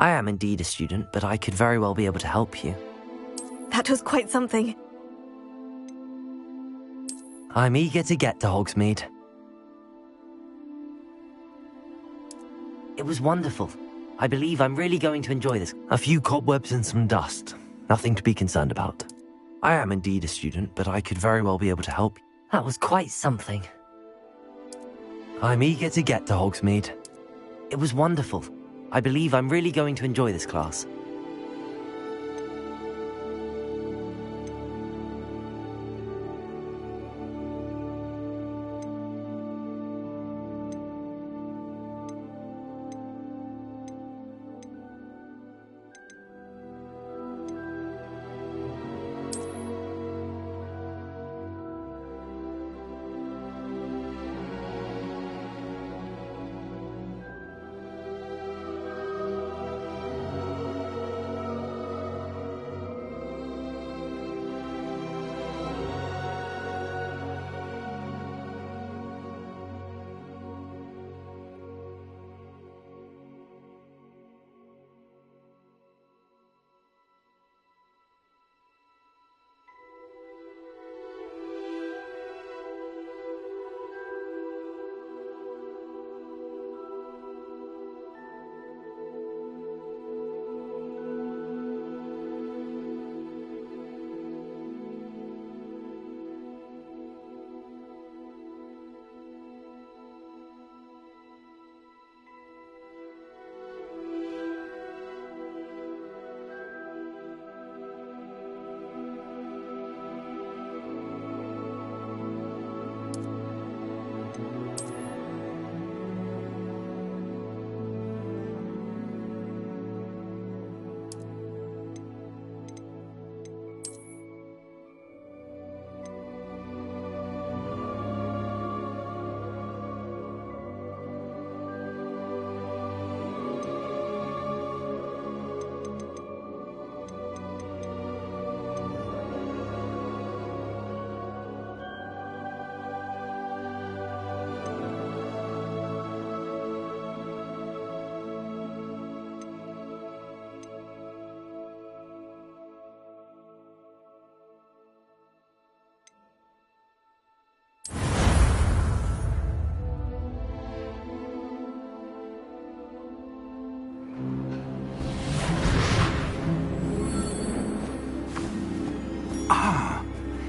I am indeed a student, but I could very well be able to help you. That was quite something. I'm eager to get to Hogsmeade. It was wonderful. I believe I'm really going to enjoy this. A few cobwebs and some dust. Nothing to be concerned about. I am indeed a student, but I could very well be able to help you. That was quite something. I'm eager to get to Hogsmeade. It was wonderful. I believe I'm really going to enjoy this class.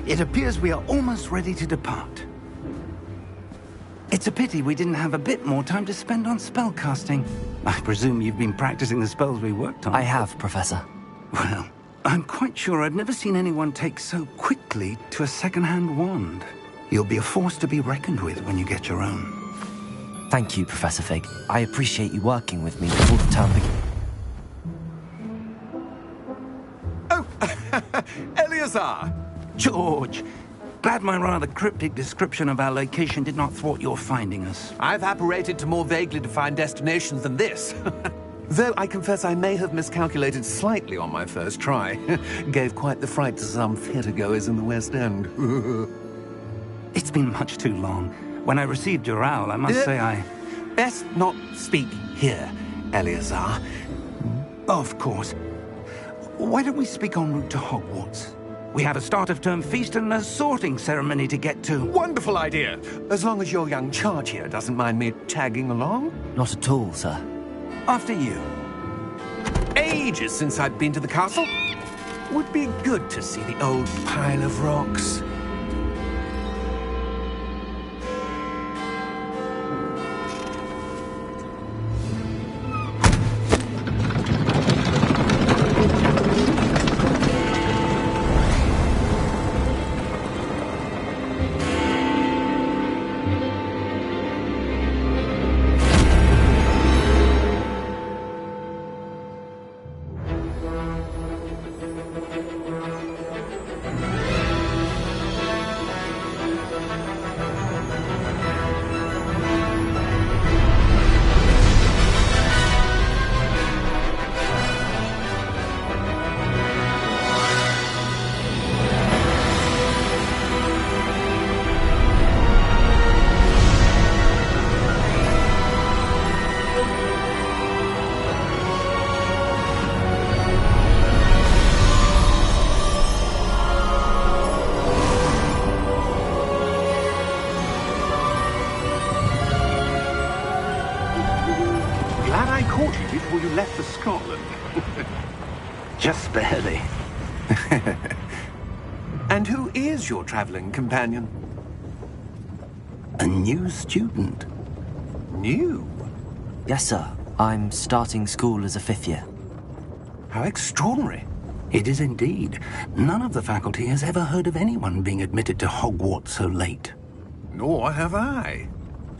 It appears we are almost ready to depart. It's a pity we didn't have a bit more time to spend on spellcasting. I presume you've been practicing the spells we worked on. I have, Professor. Well, I'm quite sure I've never seen anyone take so quickly to a second-hand wand. You'll be a force to be reckoned with when you get your own. Thank you, Professor Fig. I appreciate you working with me before the term begins. Oh, Eleazar! George! Glad my rather cryptic description of our location did not thwart your finding us. I've apparated to more vaguely defined destinations than this. Though I confess I may have miscalculated slightly on my first try. Gave quite the fright to some theatre-goers in the West End. It's been much too long. When I received your owl, I must say I... Best not speak here, Eleazar. Of course. Why don't we speak en route to Hogwarts? We have a start-of-term feast and a sorting ceremony to get to. Wonderful idea! As long as your young charge here doesn't mind me tagging along. Not at all, sir. After you. Ages since I've been to the castle. Would be good to see the old pile of rocks. for Scotland. Just barely. And who is your traveling companion? A new student. New? Yes, sir. I'm starting school as a 5th year. How extraordinary. It is indeed. None of the faculty has ever heard of anyone being admitted to Hogwarts so late. Nor have I.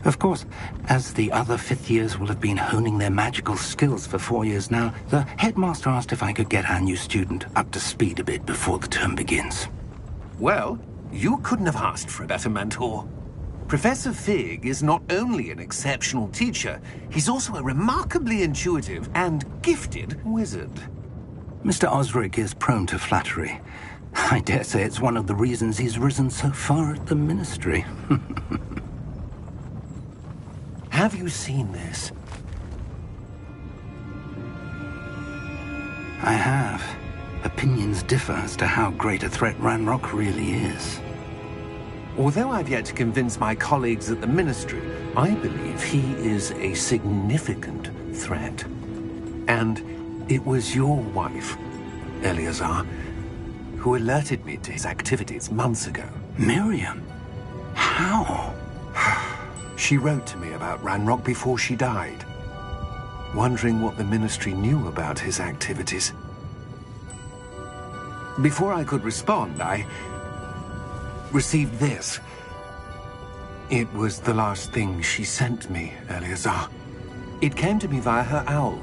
Of course, as the other 5th years will have been honing their magical skills for 4 years now, the headmaster asked if I could get our new student up to speed a bit before the term begins. Well, you couldn't have asked for a better mentor. Professor Fig is not only an exceptional teacher, he's also a remarkably intuitive and gifted wizard. Mr. Osric is prone to flattery. I dare say it's one of the reasons he's risen so far at the Ministry. Have you seen this? I have. Opinions differ as to how great a threat Ranrock really is. Although I've yet to convince my colleagues at the Ministry, I believe he is a significant threat. And it was your wife, Eleazar, who alerted me to his activities months ago. Miriam? How? She wrote to me about Ranrock before she died, wondering what the Ministry knew about his activities. Before I could respond, I received this. It was the last thing she sent me, Eleazar. It came to me via her owl,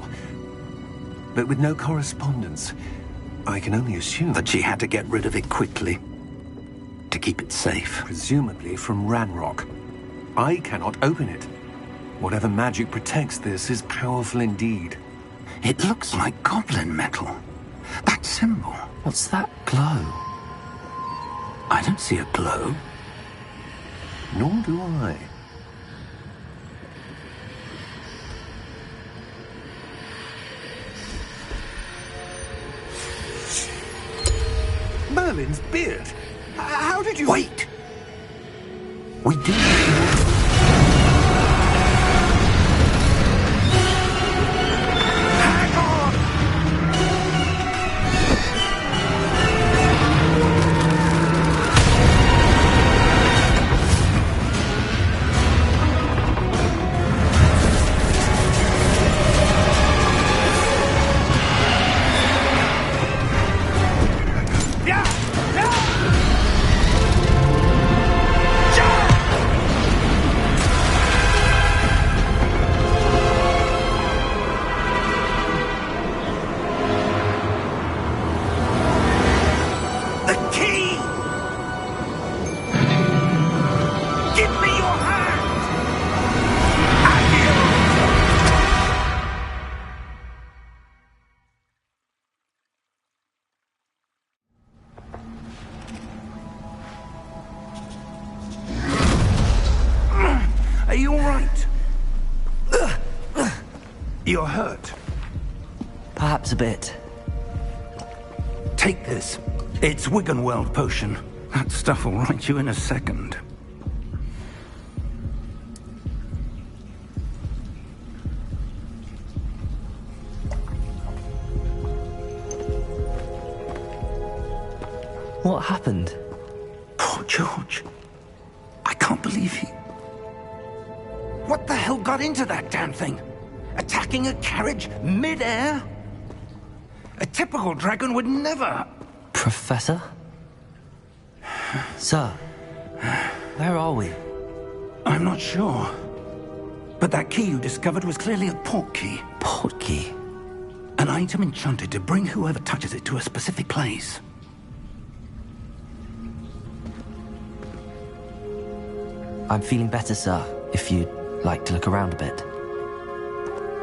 but with no correspondence. I can only assume That she had to get rid of it quickly. To keep it safe. presumably from Ranrock. I cannot open it. Whatever magic protects this is powerful indeed. It looks like goblin metal. That symbol. What's that glow? I don't see a glow. Nor do I. Merlin's beard. How did you... Wait! We do. Hang on! Yeah! Yeah! The key! Give me your hand! Are you all right? You're hurt. Perhaps a bit. Take this. It's Wiggenweld potion. That stuff will right you in a second. What happened? Poor George. I can't believe he... What the hell got into that damn thing? Attacking a carriage mid-air? A typical dragon would never... Professor? Sir, where are we? I'm not sure. But that key you discovered was clearly a port key. Port key. An item enchanted to bring whoever touches it to a specific place. I'm feeling better, sir, if you'd like to look around a bit.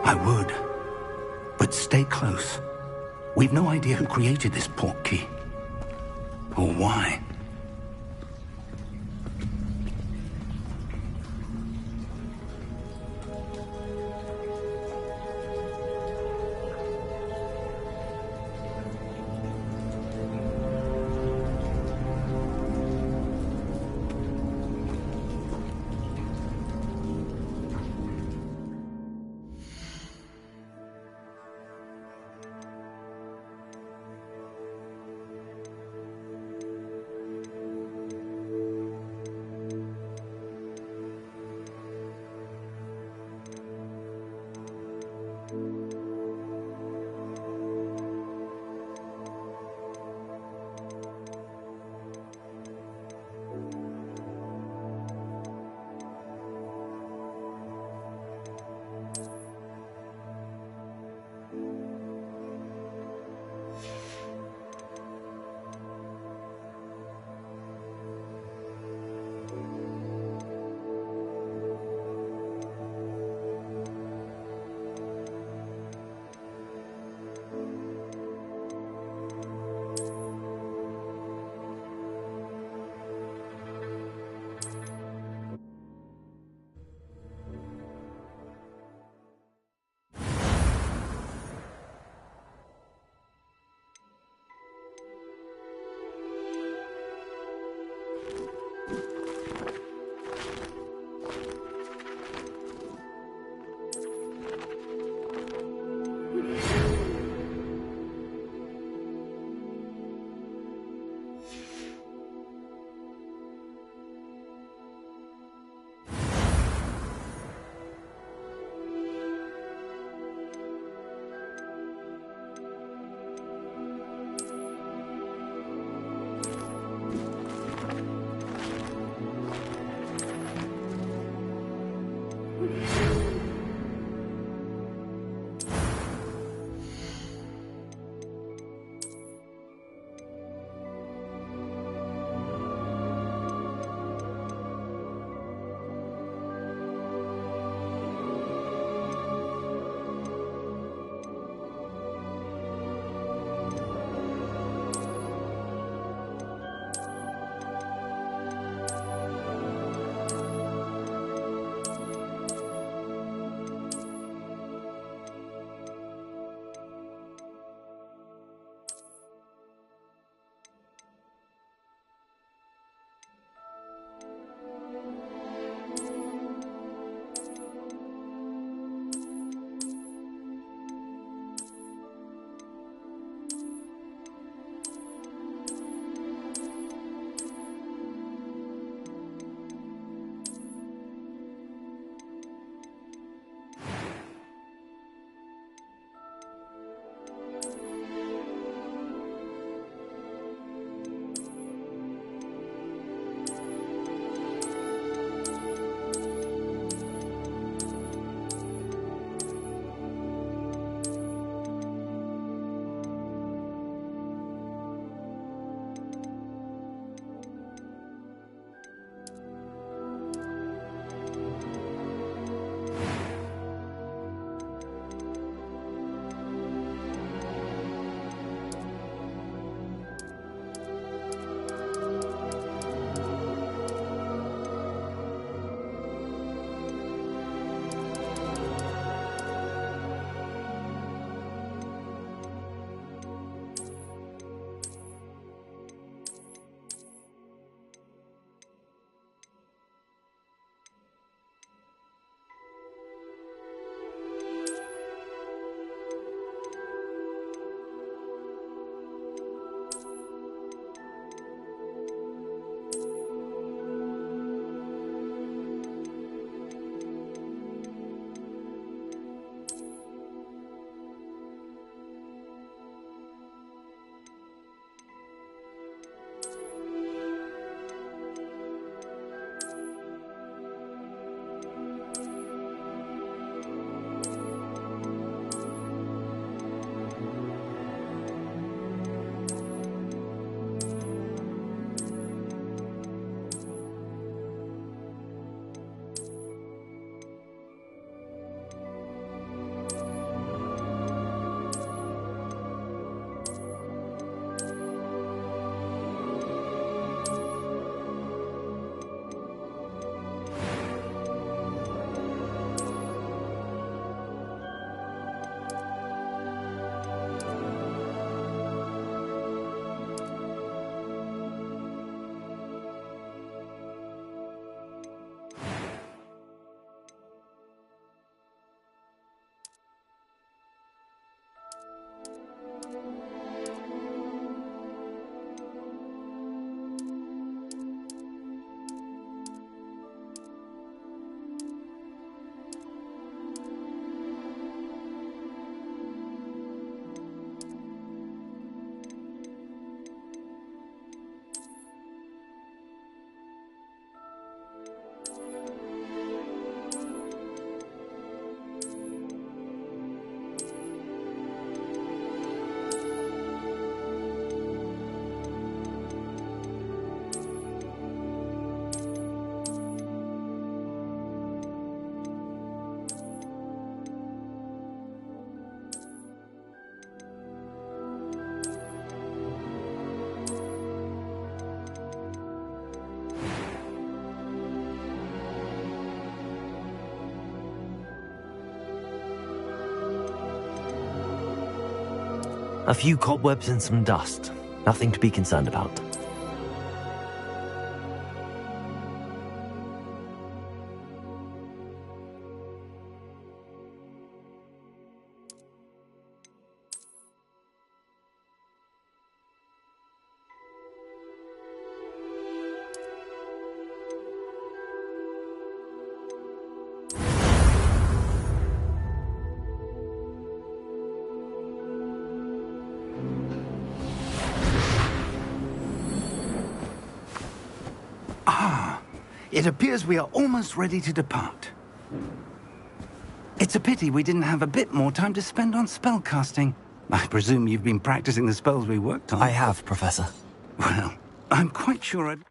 I would. But stay close. We've no idea who created this port key. Or why. A few cobwebs and some dust. Nothing to be concerned about. It appears we are almost ready to depart. It's a pity we didn't have a bit more time to spend on spellcasting. I presume you've been practicing the spells we worked on. I have, Professor. Well, I'm quite sure I'd...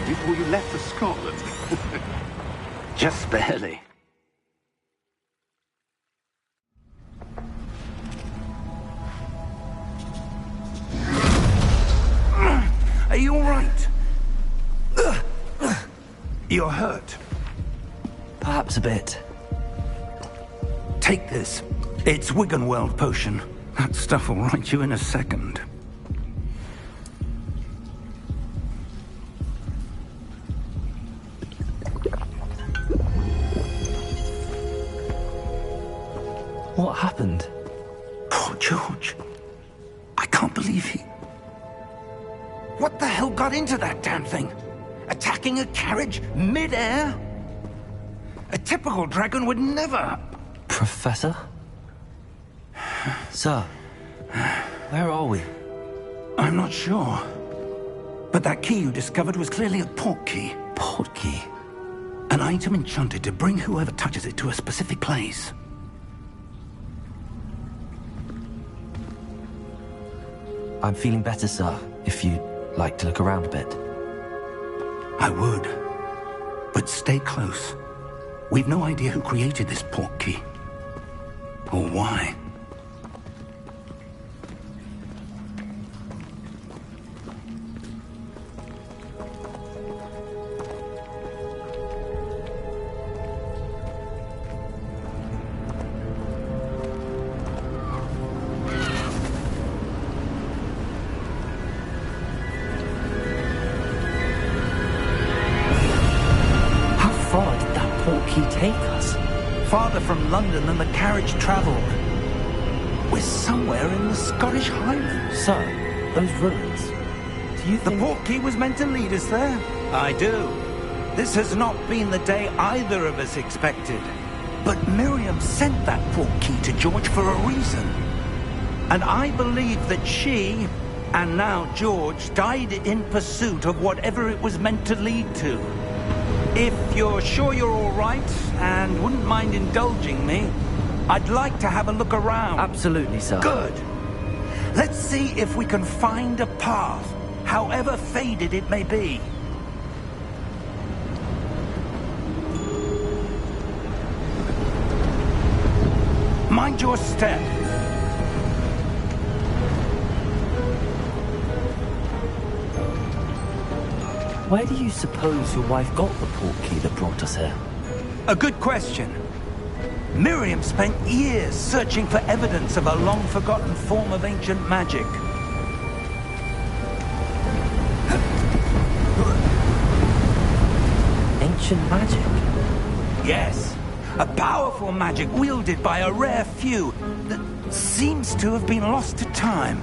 Before you left for Scotland. Just barely. Are you all right? You're hurt. Perhaps a bit. Take this. It's Wiggenweld potion. That stuff will right you in a second. What happened? Poor George. I can't believe he... What the hell got into that damn thing? Attacking a carriage mid-air? A typical dragon would never... Professor? Sir, where are we? I'm not sure. But that key you discovered was clearly a port key. Port key? An item enchanted to bring whoever touches it to a specific place. I'm feeling better, sir, if you'd like to look around a bit. I would. But stay close. We've no idea who created this port key. Or why. Take us? Farther from London than the carriage travelled. We're somewhere in the Scottish Highlands. Sir, those ruins. Do you think... The port key was meant to lead us there? I do. This has not been the day either of us expected. But Miriam sent that port key to George for a reason. And I believe that she, and now George, died in pursuit of whatever it was meant to lead to. If you're sure you're all right, and wouldn't mind indulging me, I'd like to have a look around. Absolutely, sir. Good. Let's see if we can find a path, however faded it may be. Mind your step. Where do you suppose your wife got the port key that brought us here? A good question. Miriam spent years searching for evidence of a long-forgotten form of ancient magic. Ancient magic? Yes. A powerful magic wielded by a rare few that seems to have been lost to time.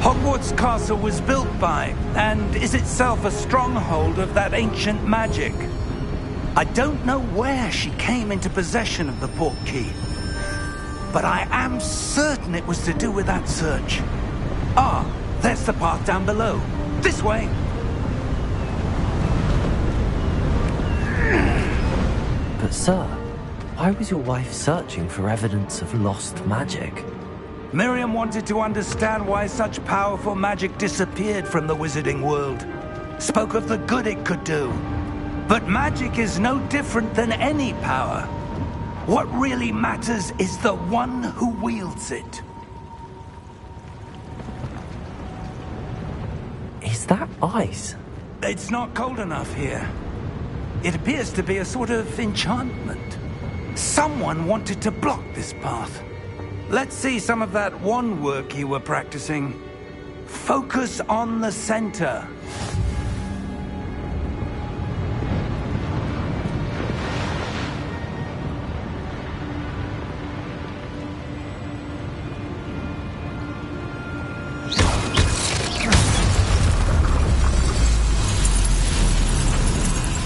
Hogwarts Castle was built by, and is itself a stronghold of that ancient magic. I don't know where she came into possession of the port key. but I am certain it was to do with that search. Ah, there's the path down below. This way! But sir, why was your wife searching for evidence of lost magic? Miriam wanted to understand why such powerful magic disappeared from the wizarding world. Spoke of the good it could do. But magic is no different than any power. What really matters is the one who wields it. Is that ice? It's not cold enough here. It appears to be a sort of enchantment. Someone wanted to block this path. Let's see some of that wand work you were practicing. Focus on the center.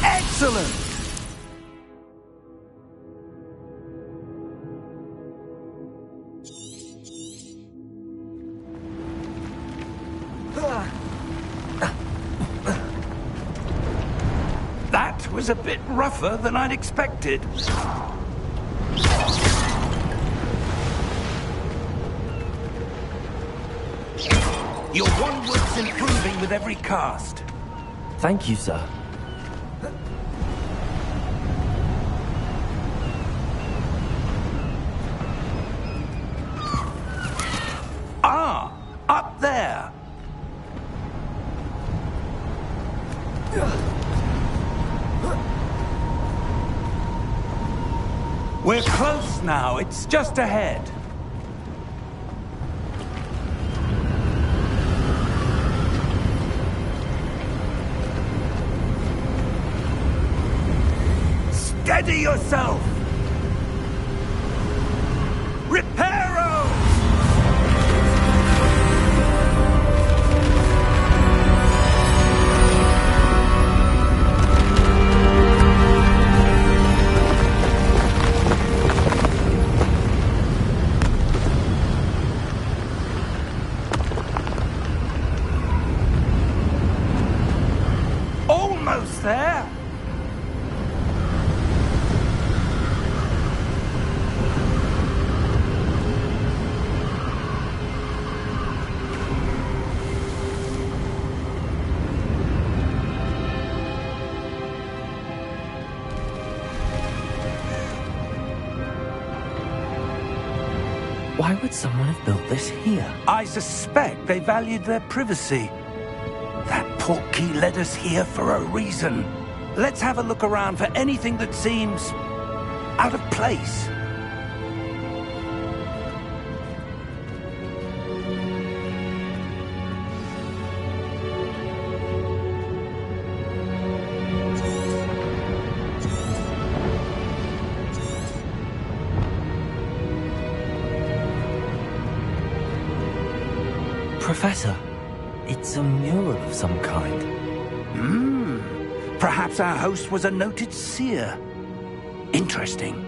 Excellent! That was a bit rougher than I'd expected. Your wand work's improving with every cast. Thank you, sir. Ah, up there. We're close now. It's just ahead. Steady yourself! Reparo! Almost there! Why would someone have built this here? I suspect they valued their privacy. That portkey led us here for a reason. Let's have a look around for anything that seems out of place. Professor, it's a mural of some kind. Perhaps our host was a noted seer. Interesting.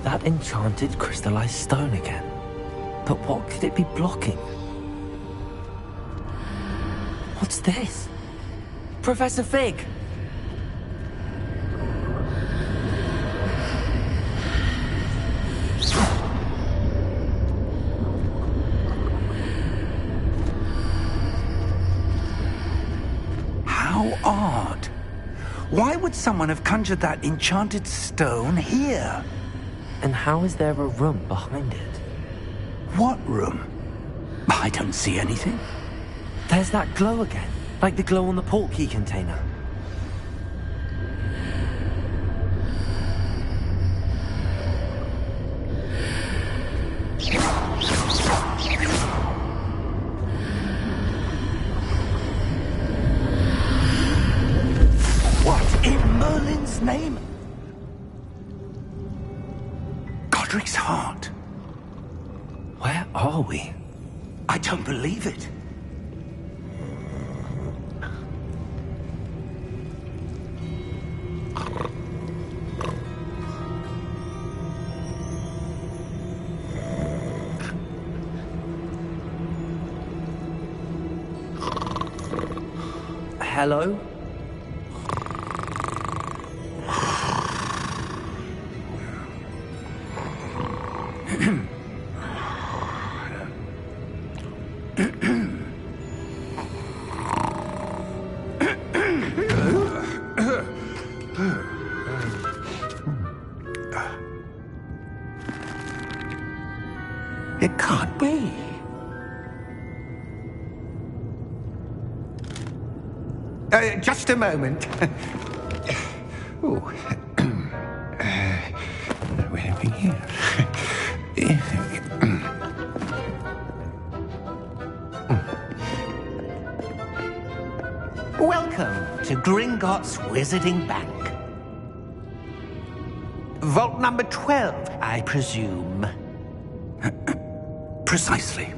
That enchanted crystallized stone again. But what could it be blocking? What's this? Professor Fig! How odd. Why would someone have conjured that enchanted stone here? And how is there a room behind it? What room? I don't see anything. There's that glow again, like the glow on the portkey container. are we? I don't believe it. Hello? It can't be. Just a moment. Ooh. Where are we here? Welcome to Gringotts Wizarding Bank. Vault number 12, I presume. Precisely.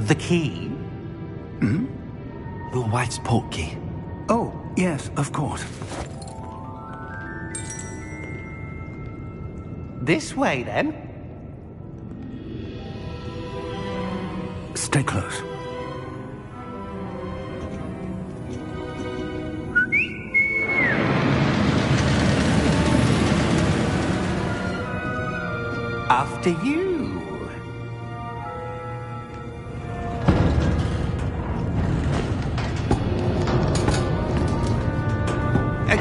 The key? Your wife's portkey. Oh, yes, of course. This way, then. Stay close. After you.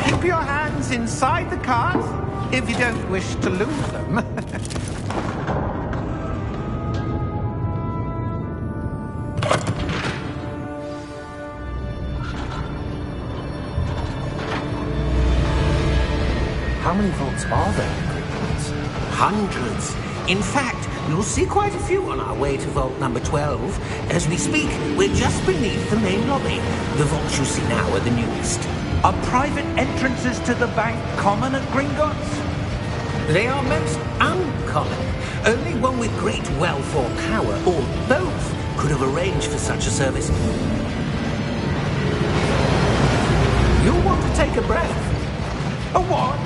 Keep your hands inside the cart if you don't wish to lose them. How many vaults are there in Gringotts? Hundreds. In fact, you'll see quite a few on our way to vault number 12. As we speak, we're just beneath the main lobby. The vaults you see now are the newest. Are private entrances to the bank common at Gringotts? They are most uncommon. Only one with great wealth or power, or both, could have arranged for such a service. You'll want to take a breath. A what?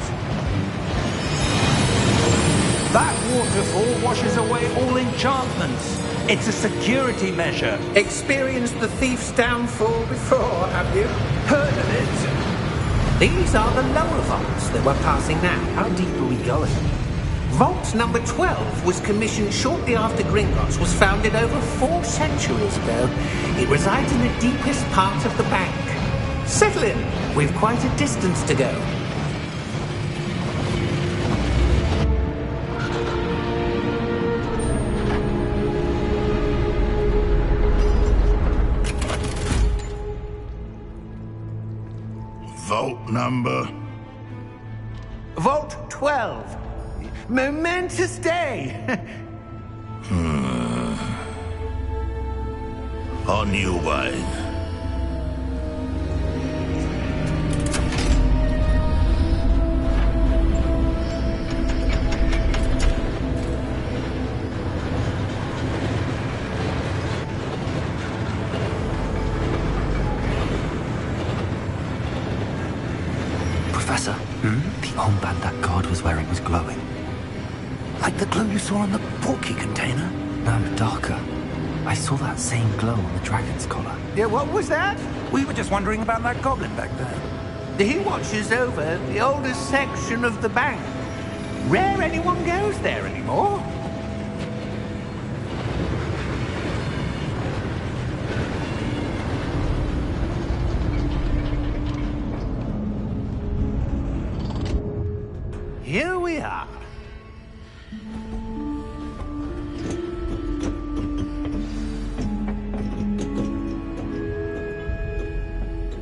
That waterfall washes away all enchantments. It's a security measure. Experienced the thief's downfall before, have you? Heard of it? These are the lower vaults that we're passing now. How deep are we going? Vault number 12 was commissioned shortly after Gringotts was founded over 4 centuries ago. It resides in the deepest part of the bank. Settle in. We've quite a distance to go. Vault number? Vault 12. Momentous day. On your way. Professor, the armband that guard was wearing was glowing. Like the glow you saw on the portkey container? No, darker. I saw that same glow on the dragon's collar. Yeah, what was that? We were just wondering about that goblin back there. He watches over the oldest section of the bank. Rare anyone goes there anymore. Here we are.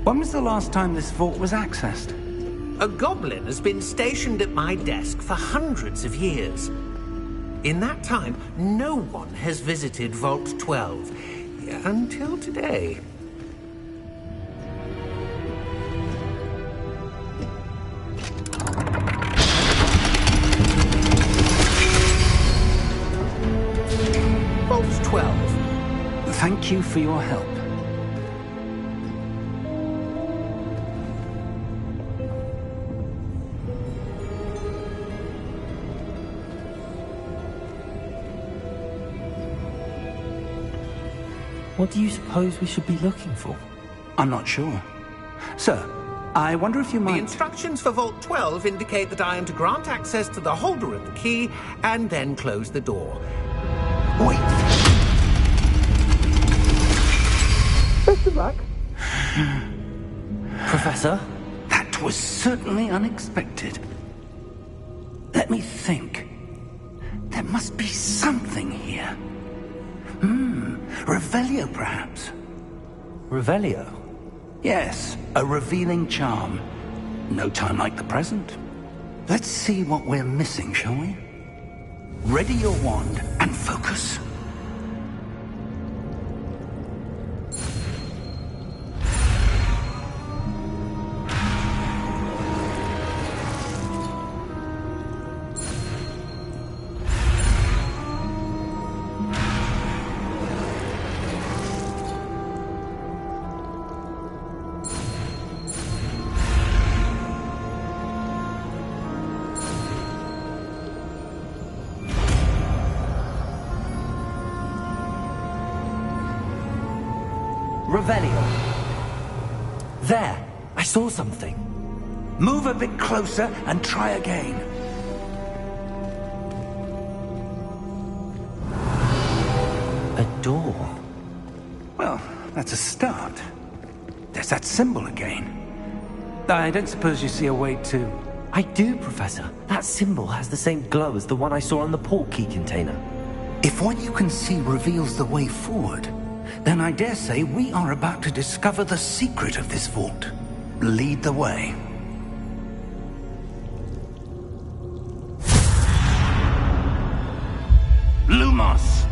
When was the last time this vault was accessed? A goblin has been stationed at my desk for hundreds of years. In that time, no one has visited Vault 12 until today. Thank you for your help. What do you suppose we should be looking for? I'm not sure. Sir, I wonder if you The might... instructions for Vault 12 indicate that I am to grant access to the holder of the key and then close the door. Wait! Best of luck. Professor? That was certainly unexpected. Let me think. There must be something here. Revelio, perhaps? Revelio? Yes, a revealing charm. No time like the present. Let's see what we're missing, shall we? Ready your wand and focus. Revelio. There! I saw something. Move a bit closer and try again. A door. Well, that's a start. There's that symbol again. I don't suppose you see a way to... I do, Professor. That symbol has the same glow as the one I saw on the port key container. If what you can see reveals the way forward, then I dare say we are about to discover the secret of this vault. Lead the way. Lumos!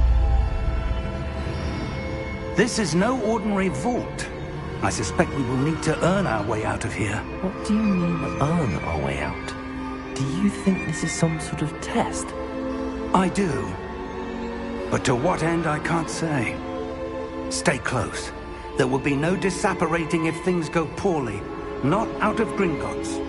This is no ordinary vault. I suspect we will need to earn our way out of here. What do you mean, earn our way out? Do you think this is some sort of test? I do. But to what end, I can't say. Stay close. There will be no disapparating if things go poorly. Not out of Gringotts.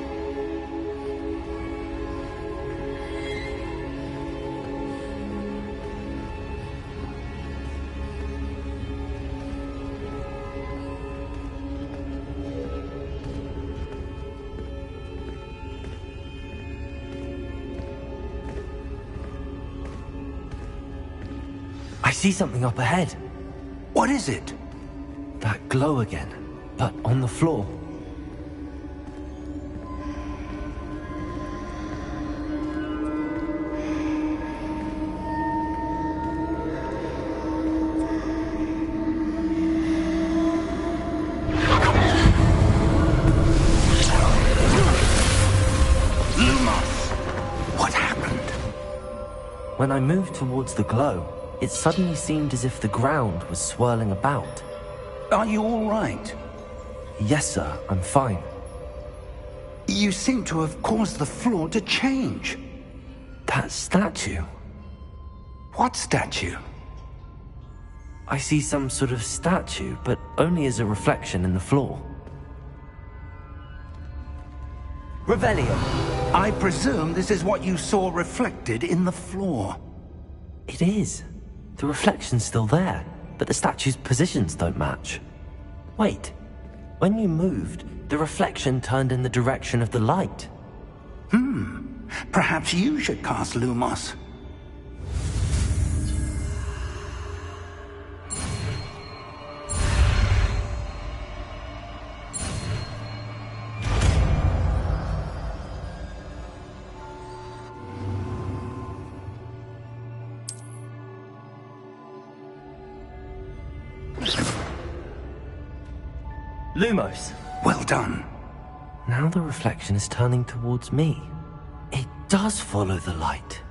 I see something up ahead. What is it? That glow again, but on the floor. Lumos! What happened? When I moved towards the glow, it suddenly seemed as if the ground was swirling about. Are you all right? Yes, sir, I'm fine. You seem to have caused the floor to change. That statue. What statue? I see some sort of statue, but only as a reflection in the floor. Revelio. I presume this is what you saw reflected in the floor. It is. The reflection's still there, but the statue's positions don't match. Wait. When you moved, the reflection turned in the direction of the light. Perhaps you should cast Lumos. Lumos. Well done. Now the reflection is turning towards me. It does follow the light.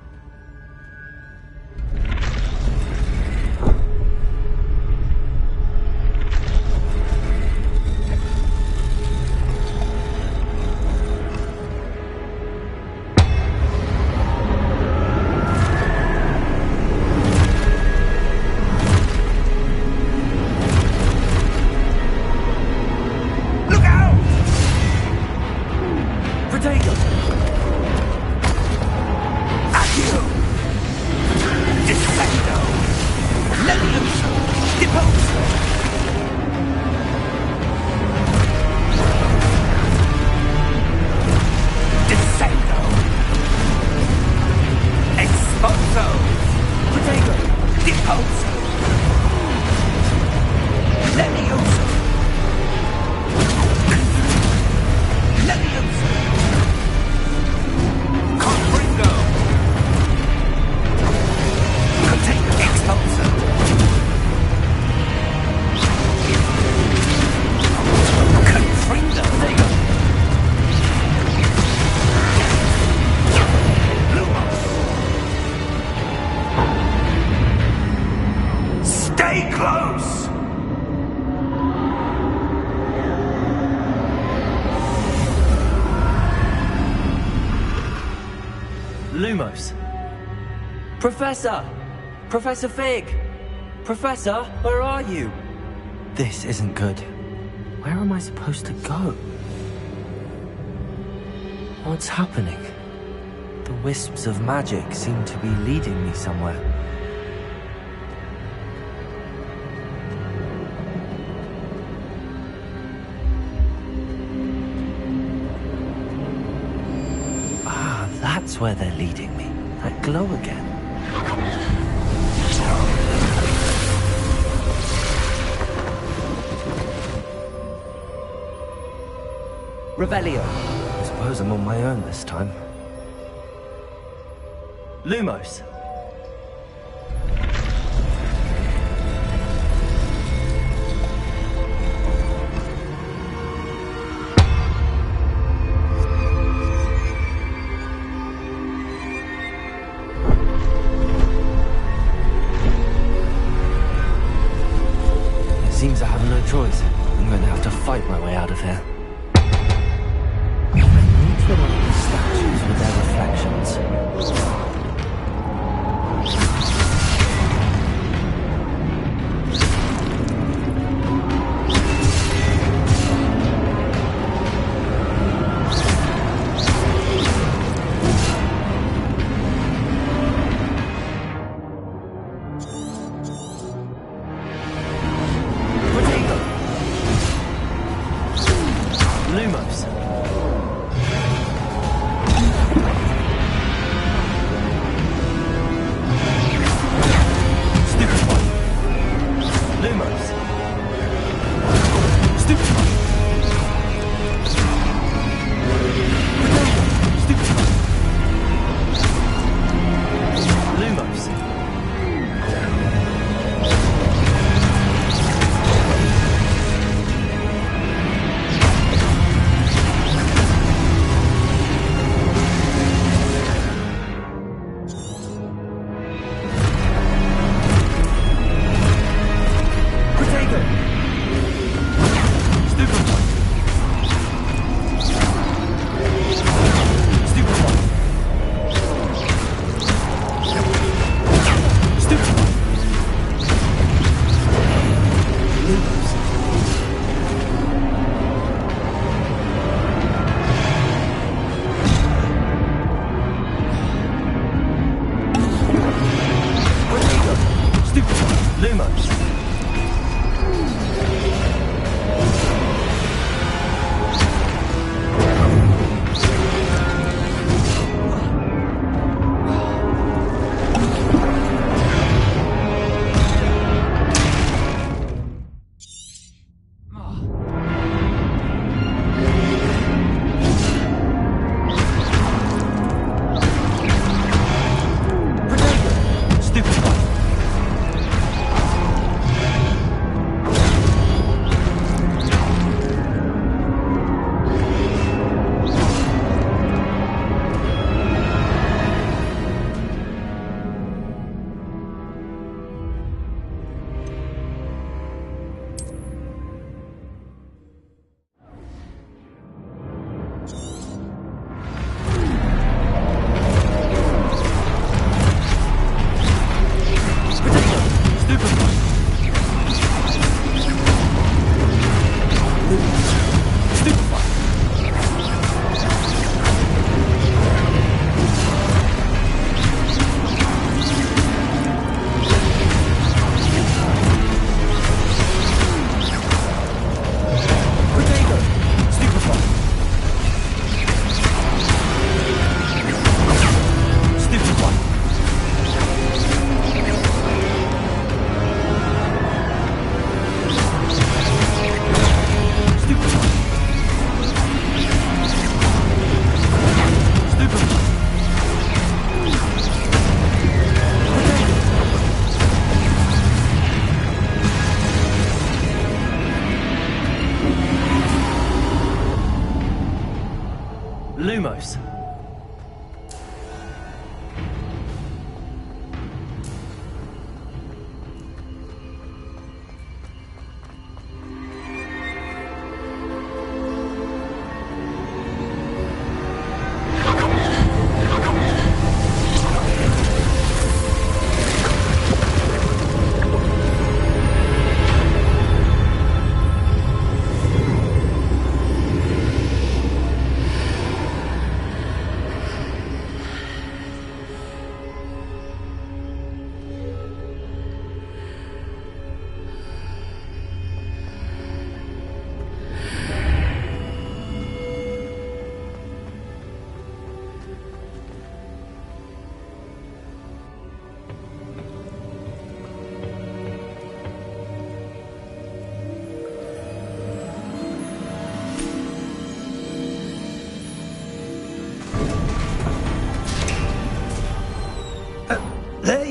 Professor! Professor Fig! Professor, where are you? This isn't good. Where am I supposed to go? What's happening? The wisps of magic seem to be leading me somewhere. Ah, that's where they're leading me. That glow again. Revelio. I suppose I'm on my own this time. Lumos. It seems I have no choice. I'm going to have to fight my way out of here. Fill up the statues with their reflections. Potato!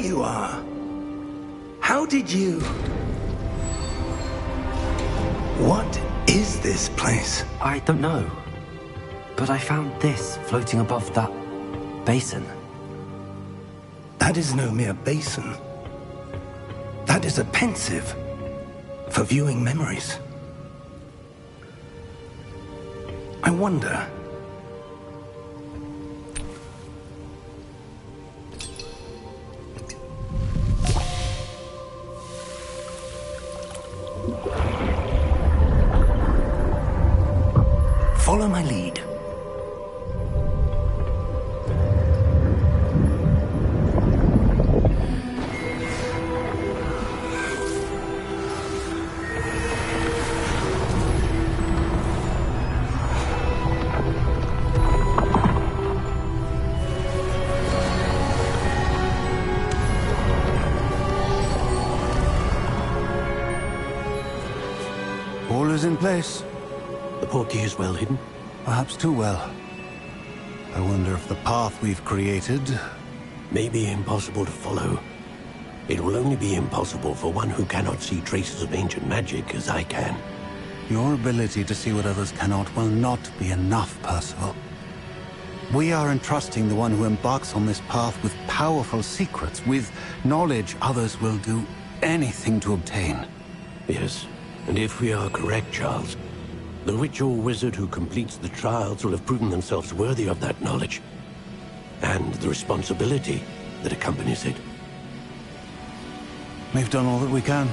you are. How did you... What is this place? I don't know. But I found this floating above that basin. That is no mere basin. That is a pensive for viewing memories. I wonder... Follow my lead. All is in place. The portkey is well hidden. Perhaps too well. I wonder if the path we've created... May be impossible to follow. It will only be impossible for one who cannot see traces of ancient magic as I can. Your ability to see what others cannot will not be enough, Percival. We are entrusting the one who embarks on this path with powerful secrets, with knowledge others will do anything to obtain. Yes, and if we are correct, Charles, the witch or wizard who completes the trials will have proven themselves worthy of that knowledge, and the responsibility that accompanies it. We've done all that we can.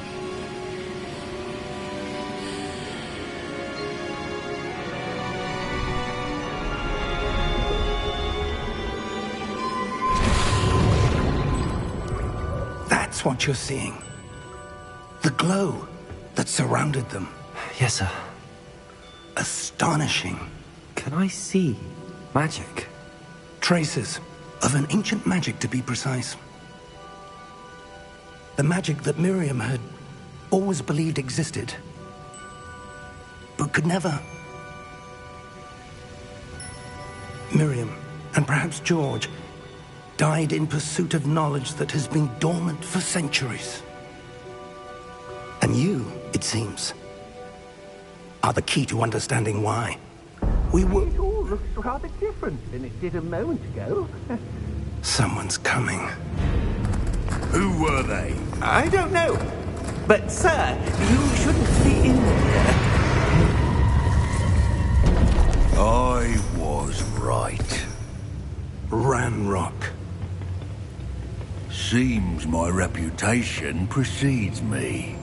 That's what you're seeing. The glow that surrounded them. Yes, sir. Astonishing. Can I see magic? Traces of an ancient magic, to be precise. The magic that Miriam had always believed existed, but could never. Miriam, and perhaps George, died in pursuit of knowledge that has been dormant for centuries. And you, it seems, are the key to understanding why. We were... It all looks rather different than it did a moment ago. Someone's coming. Who were they? I don't know. But, sir, you shouldn't be in there. I was right. Ranrock. Seems my reputation precedes me.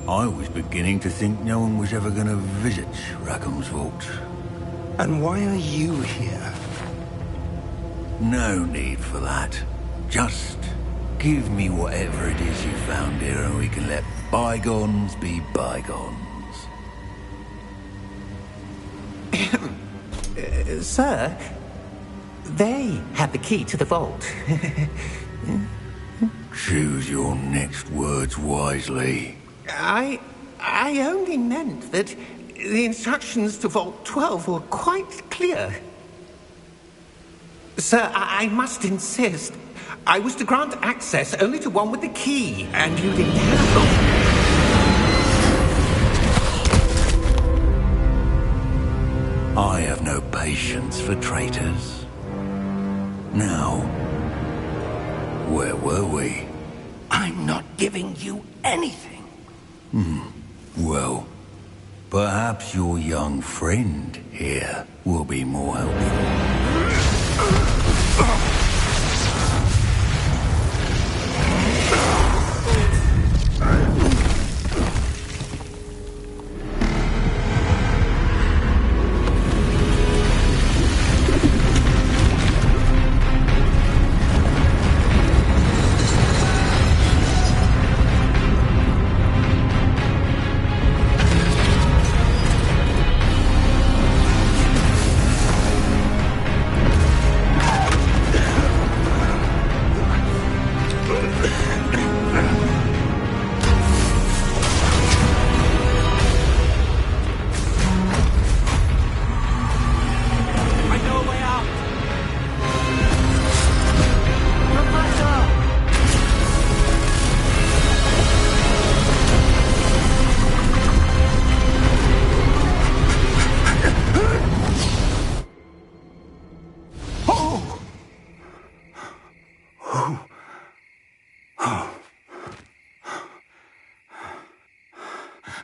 I was beginning to think no one was ever going to visit Rackham's Vault. And why are you here? No need for that. Just give me whatever it is you found here and we can let bygones be bygones. Sir, they had the key to the vault. Choose your next words wisely. I only meant that the instructions to Vault 12 were quite clear. Sir, I must insist. I was to grant access only to one with the key, and you didn't have them. I have no patience for traitors. Now, where were we? I'm not giving you anything. Well, perhaps your young friend here will be more helpful.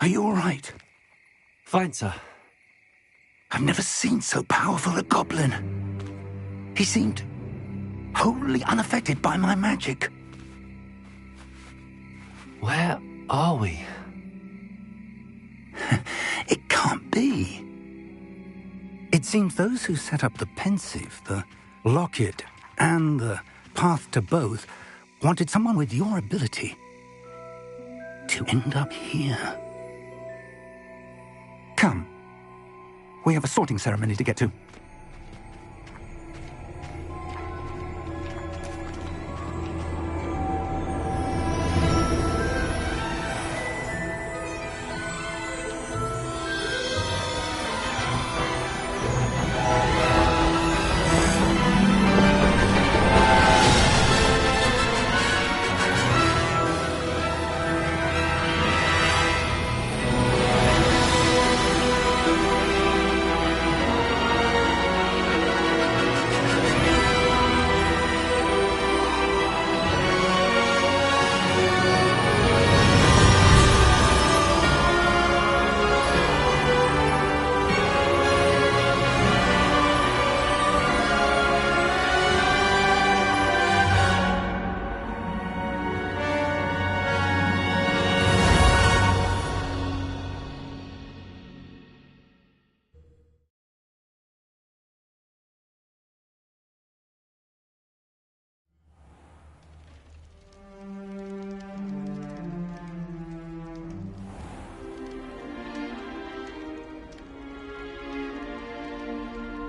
Are you all right? Fine, sir. I've never seen so powerful a goblin. He seemed wholly unaffected by my magic. Where are we? It can't be. It seems those who set up the Pensieve, the Locket, and the Path to Both wanted someone with your ability to end up here. Come. We have a sorting ceremony to get to.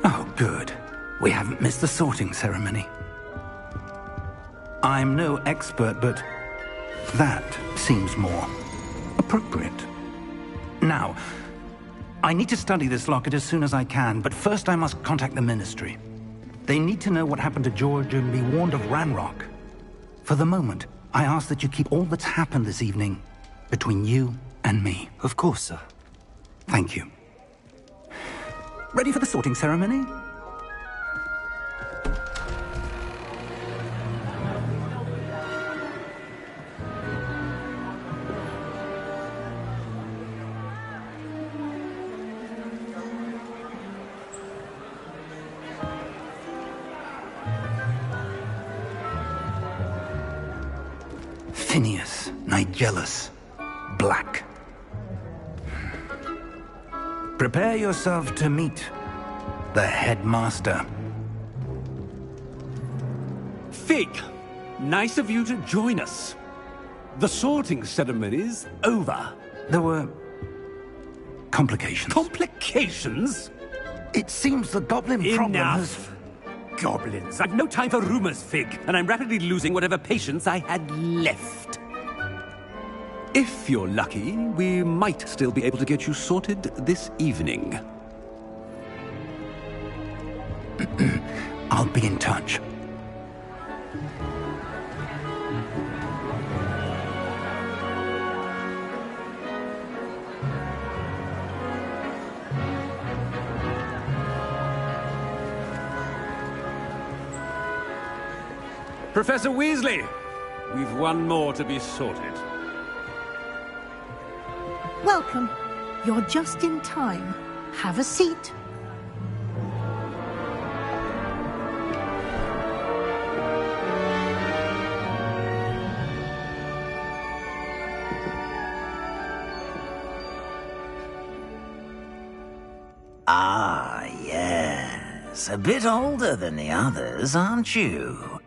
Oh, good. We haven't missed the sorting ceremony. I'm no expert, but that seems more appropriate. Now, I need to study this locket as soon as I can, but first I must contact the Ministry. They need to know what happened to George and be warned of Ranrock. For the moment, I ask that you keep all that's happened this evening between you and me. Of course, sir. Thank you. Ready for the sorting ceremony? Phineas Nigellus Black. Prepare yourself to meet the headmaster. Fig, nice of you to join us. The sorting ceremony's over. There were complications. Complications? It seems the goblin problem has... Enough! Goblins. I've no time for rumors, Fig, and I'm rapidly losing whatever patience I had left. If you're lucky, we might still be able to get you sorted this evening. I'll be in touch. Professor Weasley, we've one more to be sorted. Welcome. You're just in time. Have a seat. Ah, yes. A bit older than the others, aren't you?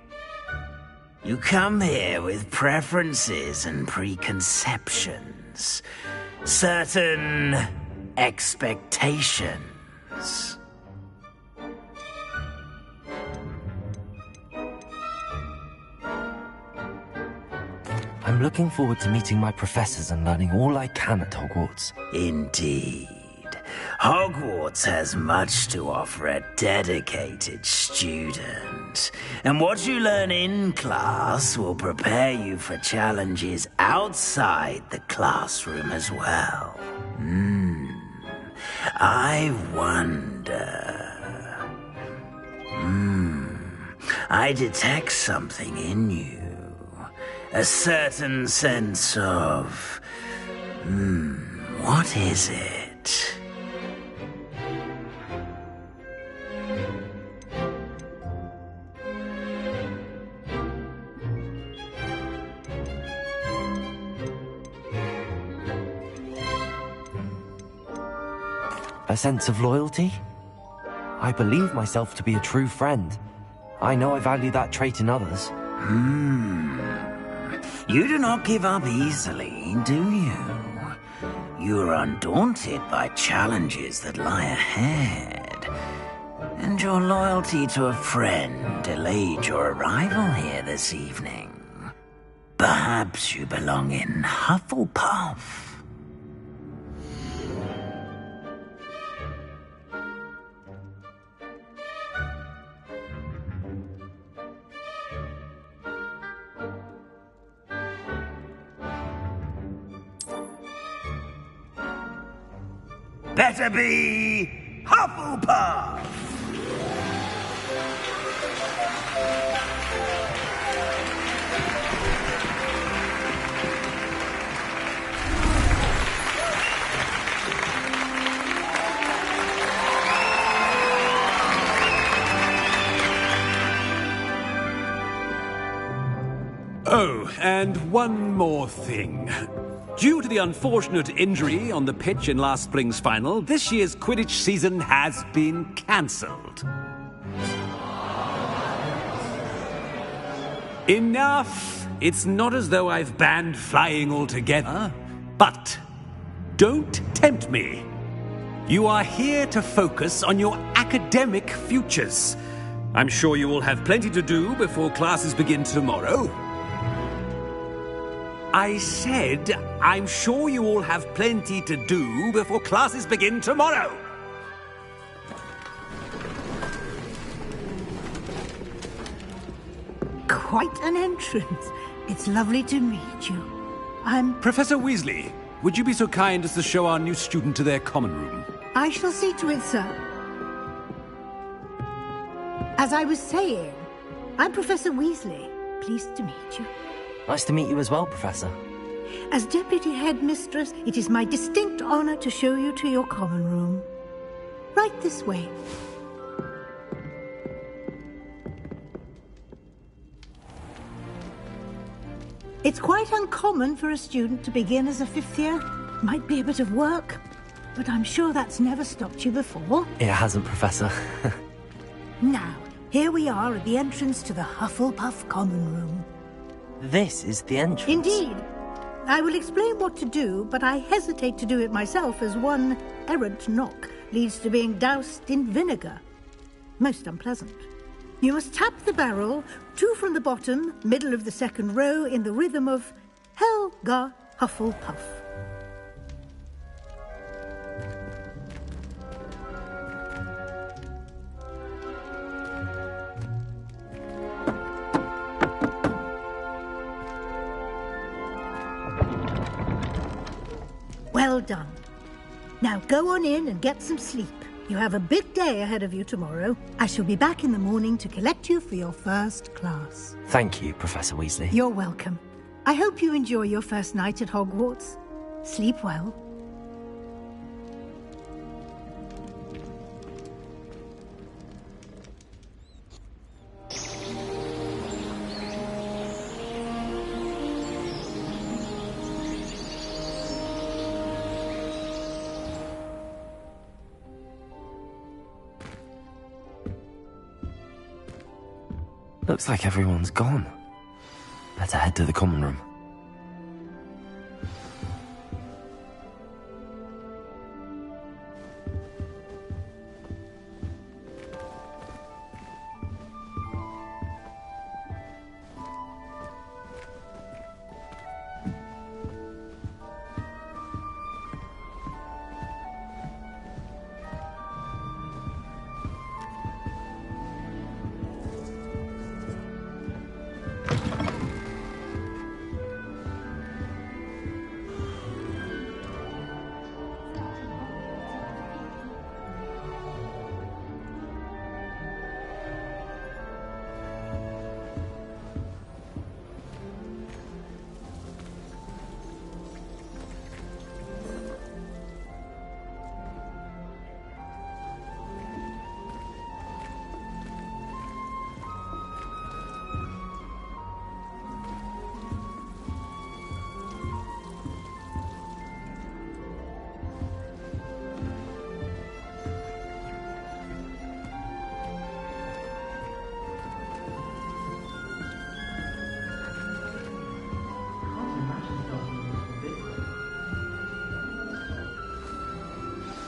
You come here with preferences and preconceptions. Certain expectations. I'm looking forward to meeting my professors and learning all I can at Hogwarts. Indeed. Hogwarts has much to offer a dedicated student. And what you learn in class will prepare you for challenges outside the classroom as well. I wonder... I detect something in you. A certain sense of... What is it? A sense of loyalty? I believe myself to be a true friend. I know I value that trait in others. You do not give up easily, do you? You are undaunted by challenges that lie ahead. And your loyalty to a friend delayed your arrival here this evening. Perhaps you belong in Hufflepuff. Better be Hufflepuff! Oh, and one more thing. Due to the unfortunate injury on the pitch in last spring's final, this year's Quidditch season has been cancelled. Enough! It's not as though I've banned flying altogether, but don't tempt me. You are here to focus on your academic futures. I'm sure you will have plenty to do before classes begin tomorrow. I said, I'm sure you all have plenty to do before classes begin tomorrow. Quite an entrance. It's lovely to meet you. I'm... Professor Weasley, would you be so kind as to show our new student to their common room? I shall see to it, sir. As I was saying, I'm Professor Weasley. Pleased to meet you. Nice to meet you as well, Professor. As Deputy Headmistress, it is my distinct honor to show you to your common room. Right this way. It's quite uncommon for a student to begin as a fifth year. Might be a bit of work, but I'm sure that's never stopped you before. It hasn't, Professor. Now, here we are at the entrance to the Hufflepuff common room. This is the entrance. Indeed. I will explain what to do, but I hesitate to do it myself as one errant knock leads to being doused in vinegar. Most unpleasant. You must tap the barrel, 2 from the bottom, middle of the second row, in the rhythm of Helga Hufflepuff. Well done. Now go on in and get some sleep. You have a big day ahead of you tomorrow. I shall be back in the morning to collect you for your first class. Thank you, Professor Weasley. You're welcome. I hope you enjoy your first night at Hogwarts. Sleep well. Looks like everyone's gone. Better head to the common room.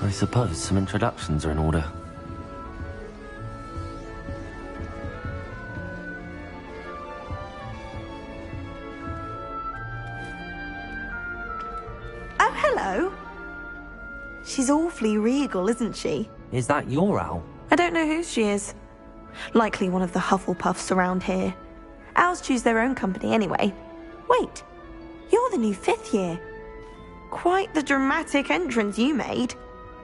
I suppose some introductions are in order. Oh, hello. She's awfully regal, isn't she? Is that your owl? I don't know who she is. Likely one of the Hufflepuffs around here. Owls choose their own company anyway. Wait, you're the new 5th year. Quite the dramatic entrance you made.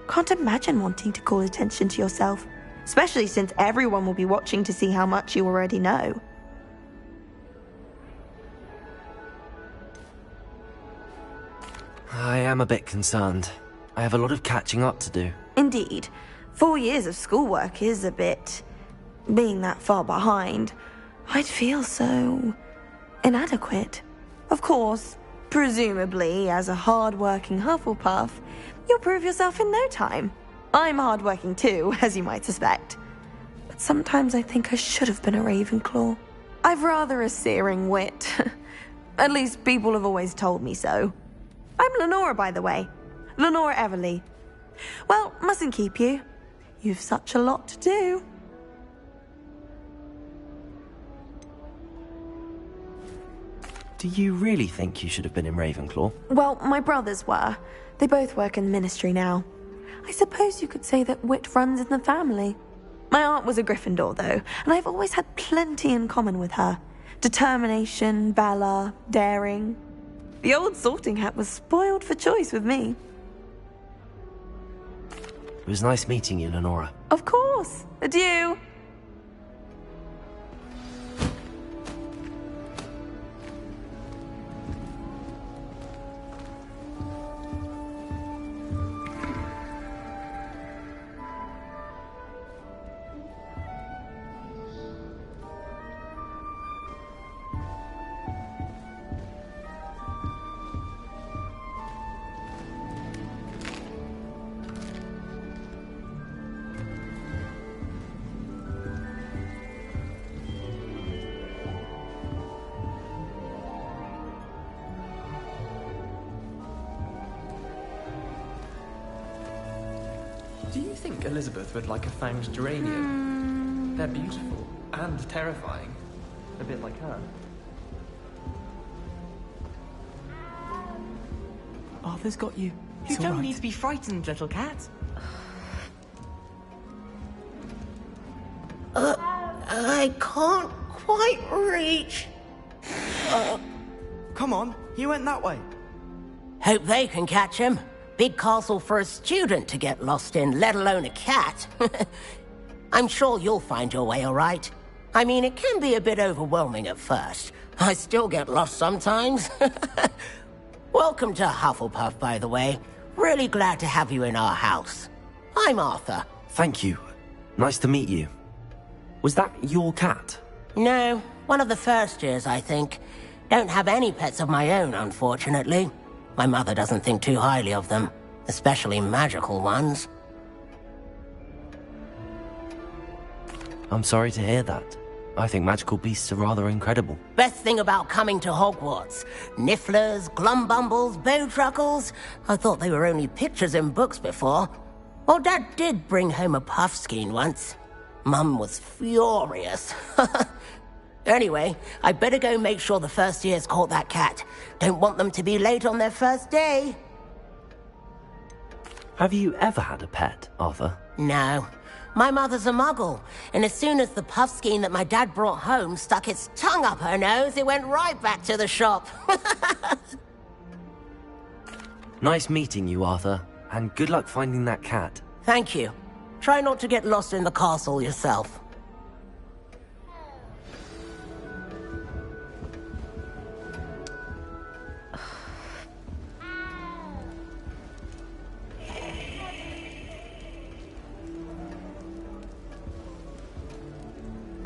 Can't imagine wanting to call attention to yourself, especially since everyone will be watching to see how much you already know. I am a bit concerned. I have a lot of catching up to do. Indeed. 4 years of schoolwork is a bit... being that far behind. I'd feel so... inadequate. Of course, presumably, as a hard-working Hufflepuff, you'll prove yourself in no time. I'm hard-working too, as you might suspect. But sometimes I think I should have been a Ravenclaw. I've rather a searing wit. At least people have always told me so. I'm Lenora, by the way. Lenora Everly. Well, mustn't keep you. You've such a lot to do. Do you really think you should have been in Ravenclaw? Well, my brothers were. They both work in the ministry now. I suppose you could say that wit runs in the family. My aunt was a Gryffindor, though, and I've always had plenty in common with her. Determination, valor, daring. The old sorting hat was spoiled for choice with me. It was nice meeting you, Lenora. Of course. Adieu. Do you think Elizabeth would like a fanged geranium? They're beautiful and terrifying. A bit like her. Arthur's got you. You don't need to be frightened, little cat. I can't quite reach. Come on, he went that way. Hope they can catch him. Big castle for a student to get lost in, let alone a cat. I'm sure you'll find your way all right. I mean, it can be a bit overwhelming at first. I still get lost sometimes. Welcome to Hufflepuff, by the way. Really glad to have you in our house. I'm Arthur. Thank you. Nice to meet you. Was that your cat? No, one of the first years, I think. Don't have any pets of my own, unfortunately. My mother doesn't think too highly of them, especially magical ones. I'm sorry to hear that. I think magical beasts are rather incredible. Best thing about coming to Hogwarts. Nifflers, Glumbumbles, Bowtruckles. I thought they were only pictures in books before. Well, Dad did bring home a Puffskein once. Mum was furious. Anyway, I better go make sure the first years caught that cat. Don't want them to be late on their first day. Have you ever had a pet, Arthur? No. My mother's a muggle, and as soon as the Puffskein that my dad brought home stuck its tongue up her nose, it went right back to the shop. Nice meeting you, Arthur, and good luck finding that cat. Thank you. Try not to get lost in the castle yourself.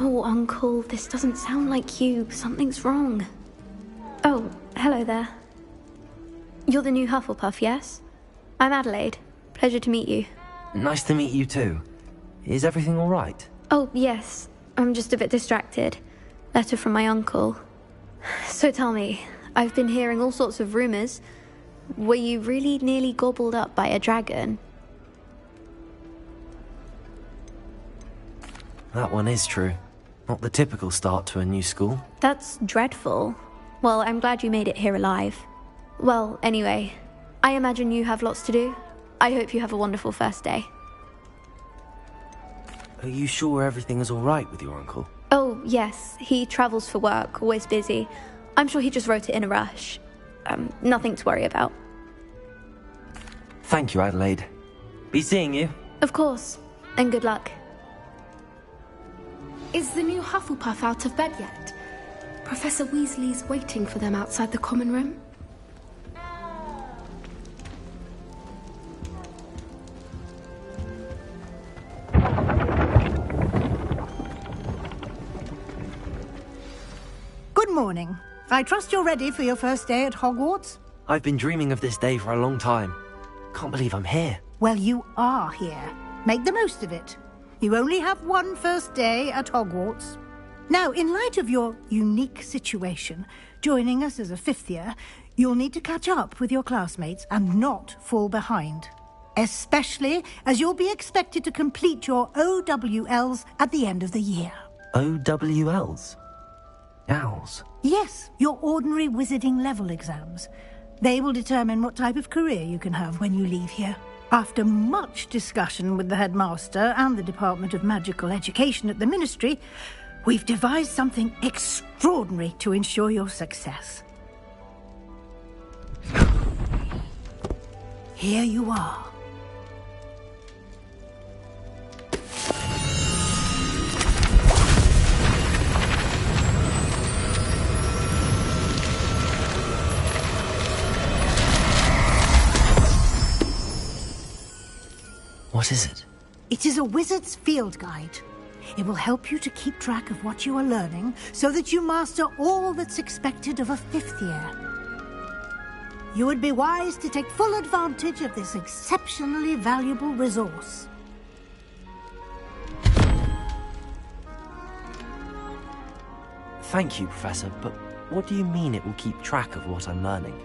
Oh, Uncle, this doesn't sound like you. Something's wrong. Oh, hello there. You're the new Hufflepuff, yes? I'm Adelaide. Pleasure to meet you. Nice to meet you too. Is everything all right? Oh, yes. I'm just a bit distracted. Letter from my uncle. So tell me, I've been hearing all sorts of rumors. Were you really nearly gobbled up by a dragon? that one is true. Not the typical start to a new school. That's dreadful. Well, I'm glad you made it here alive. Well, anyway, I imagine you have lots to do. I hope you have a wonderful first day. Are you sure everything is all right with your uncle? Oh, yes. He travels for work, always busy. I'm sure he just wrote it in a rush. Nothing to worry about. Thank you, Adelaide. Be seeing you. Of course. And good luck. Is the new Hufflepuff out of bed yet? Professor Weasley's waiting for them outside the common room. Good morning. I trust you're ready for your first day at Hogwarts? I've been dreaming of this day for a long time. Can't believe I'm here. Well, you are here. Make the most of it. You only have one first day at Hogwarts. Now, in light of your unique situation, joining us as a fifth year, you'll need to catch up with your classmates and not fall behind. Especially as you'll be expected to complete your OWLs at the end of the year. OWLs? Owls? Yes, your ordinary wizarding level exams. They will determine what type of career you can have when you leave here. After much discussion with the headmaster and the Department of Magical Education at the Ministry, we've devised something extraordinary to ensure your success. Here you are. What is it? It is a wizard's field guide. It will help you to keep track of what you are learning so that you master all that's expected of a fifth year. You would be wise to take full advantage of this exceptionally valuable resource. Thank you, Professor, but what do you mean it will keep track of what I'm learning?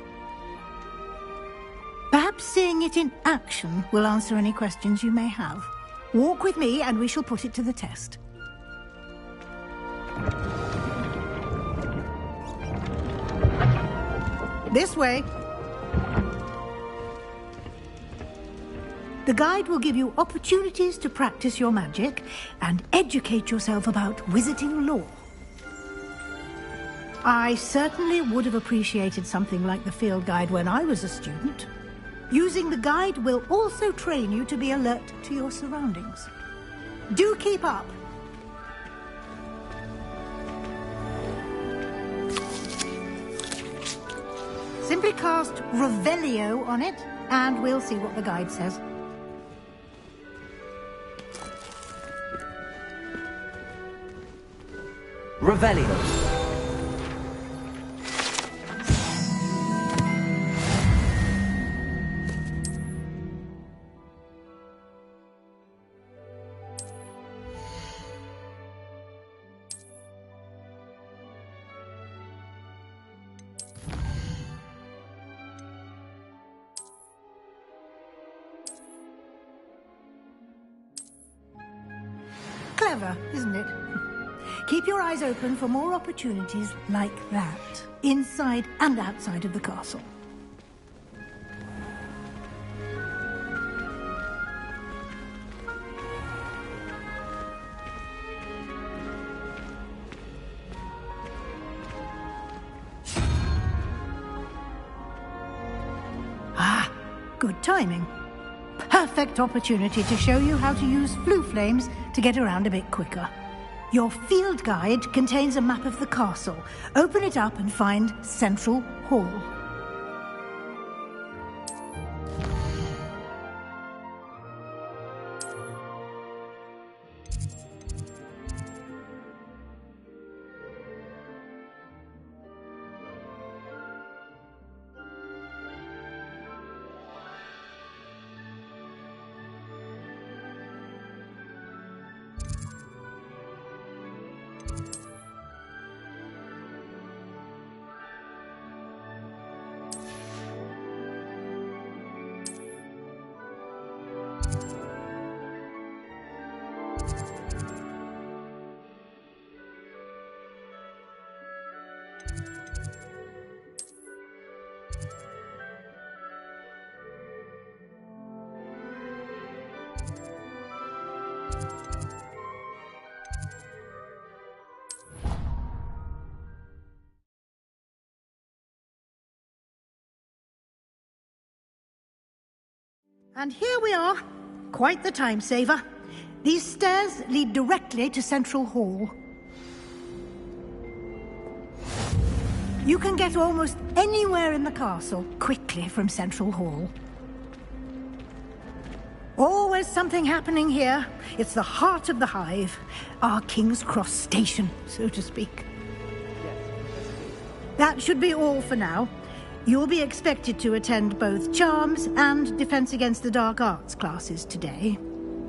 Perhaps seeing it in action will answer any questions you may have. Walk with me and we shall put it to the test. This way. The guide will give you opportunities to practice your magic and educate yourself about wizarding lore. I certainly would have appreciated something like the field guide when I was a student. Using the guide will also train you to be alert to your surroundings. Do keep up. Simply cast Revelio on it, and we'll see what the guide says. Revelio. Clever, isn't it? Keep your eyes open for more opportunities like that, inside and outside of the castle. Ah, good timing. Perfect opportunity to show you how to use Floo flames to get around a bit quicker. Your field guide contains a map of the castle. Open it up and find Central Hall. And here we are. Quite the time saver. These stairs lead directly to Central Hall. You can get almost anywhere in the castle quickly from Central Hall. Always something happening here. It's the heart of the Hive. Our King's Cross station, so to speak. That should be all for now. You'll be expected to attend both Charms and Defense Against the Dark Arts classes today.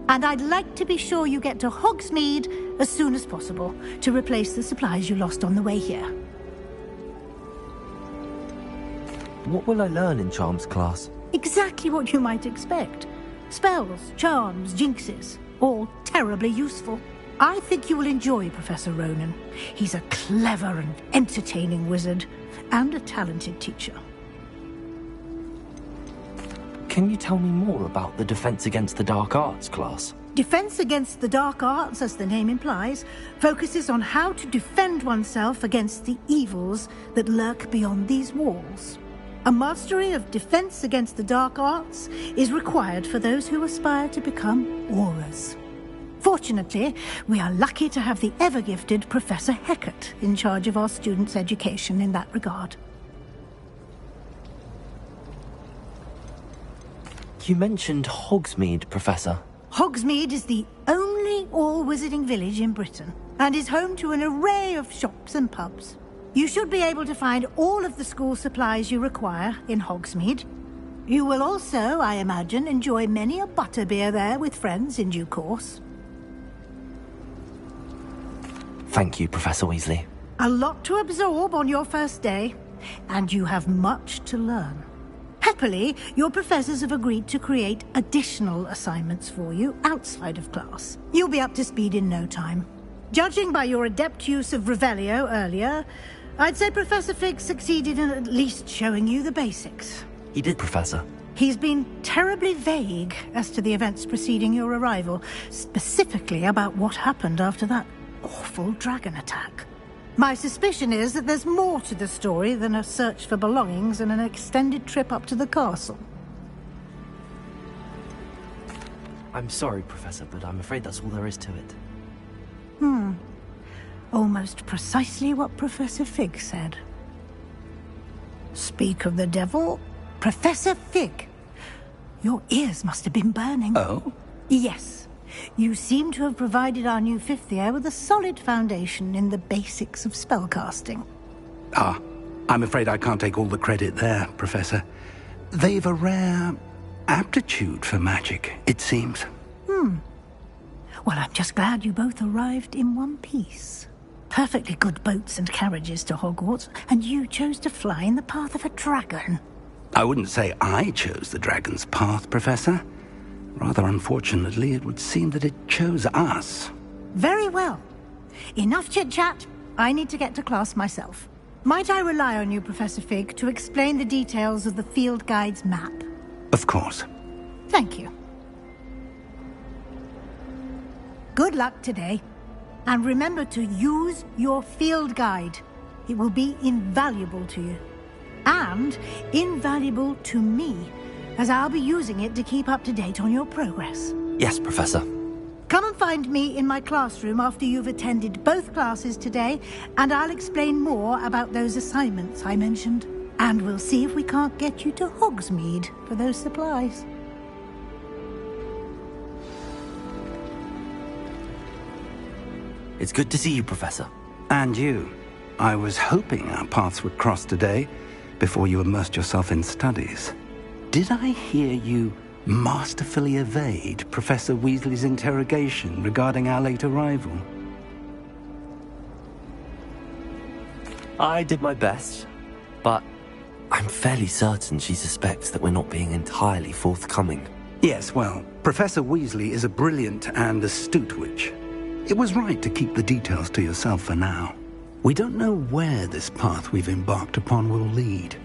And I'd like to be sure you get to Hogsmeade as soon as possible to replace the supplies you lost on the way here. What will I learn in Charms class? Exactly what you might expect. Spells, charms, jinxes, all terribly useful. I think you will enjoy Professor Ronen. He's a clever and entertaining wizard, and a talented teacher. Can you tell me more about the Defense Against the Dark Arts class? Defense Against the Dark Arts, as the name implies, focuses on how to defend oneself against the evils that lurk beyond these walls. A mastery of Defense Against the Dark Arts is required for those who aspire to become Aurors. Fortunately, we are lucky to have the ever-gifted Professor Hecat in charge of our students' education in that regard. You mentioned Hogsmeade, Professor. Hogsmeade is the only all-wizarding village in Britain, and is home to an array of shops and pubs. You should be able to find all of the school supplies you require in Hogsmeade. You will also, I imagine, enjoy many a butterbeer there with friends in due course. Thank you, Professor Weasley. A lot to absorb on your first day, and you have much to learn. Happily, your professors have agreed to create additional assignments for you outside of class. You'll be up to speed in no time. Judging by your adept use of Revelio earlier, I'd say Professor Fig succeeded in at least showing you the basics. He did, Professor. He's been terribly vague as to the events preceding your arrival, specifically about what happened after that awful dragon attack. My suspicion is that there's more to the story than a search for belongings and an extended trip up to the castle. I'm sorry, Professor, but I'm afraid that's all there is to it. Almost precisely what Professor Fig said. Speak of the devil, Professor Fig. Your ears must have been burning. Oh? Yes. You seem to have provided our new fifth year with a solid foundation in the basics of spellcasting. Ah, I'm afraid I can't take all the credit there, Professor. They've a rare aptitude for magic, it seems. Well, I'm just glad you both arrived in one piece. Perfectly good boats and carriages to Hogwarts, and you chose to fly in the path of a dragon. I wouldn't say I chose the dragon's path, Professor. Rather unfortunately, it would seem that it chose us. Very well. Enough chit-chat. I need to get to class myself. Might I rely on you, Professor Fig, to explain the details of the field guide's map? Of course. Thank you. Good luck today. And remember to use your field guide. It will be invaluable to you. And invaluable to me, as I'll be using it to keep up to date on your progress. Yes, Professor. Come and find me in my classroom after you've attended both classes today, and I'll explain more about those assignments I mentioned. And we'll see if we can't get you to Hogsmeade for those supplies. It's good to see you, Professor. And you. I was hoping our paths would cross today, before you immersed yourself in studies. Did I hear you masterfully evade Professor Weasley's interrogation regarding our late arrival? I did my best, but I'm fairly certain she suspects that we're not being entirely forthcoming. Yes, well, Professor Weasley is a brilliant and astute witch. It was right to keep the details to yourself for now. We don't know where this path we've embarked upon will lead.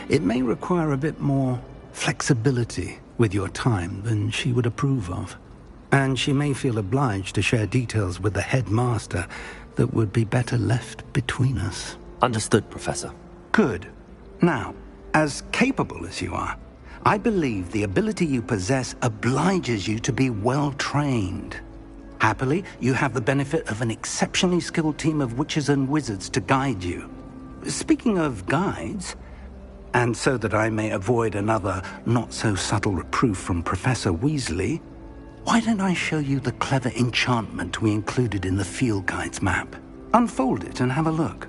It may require a bit more flexibility with your time than she would approve of. And she may feel obliged to share details with the headmaster that would be better left between us. Understood, Professor. Good. Now, as capable as you are, I believe the ability you possess obliges you to be well-trained. Happily, you have the benefit of an exceptionally skilled team of witches and wizards to guide you. Speaking of guides, and so that I may avoid another not-so-subtle reproof from Professor Weasley, why don't I show you the clever enchantment we included in the field guide's map? Unfold it and have a look.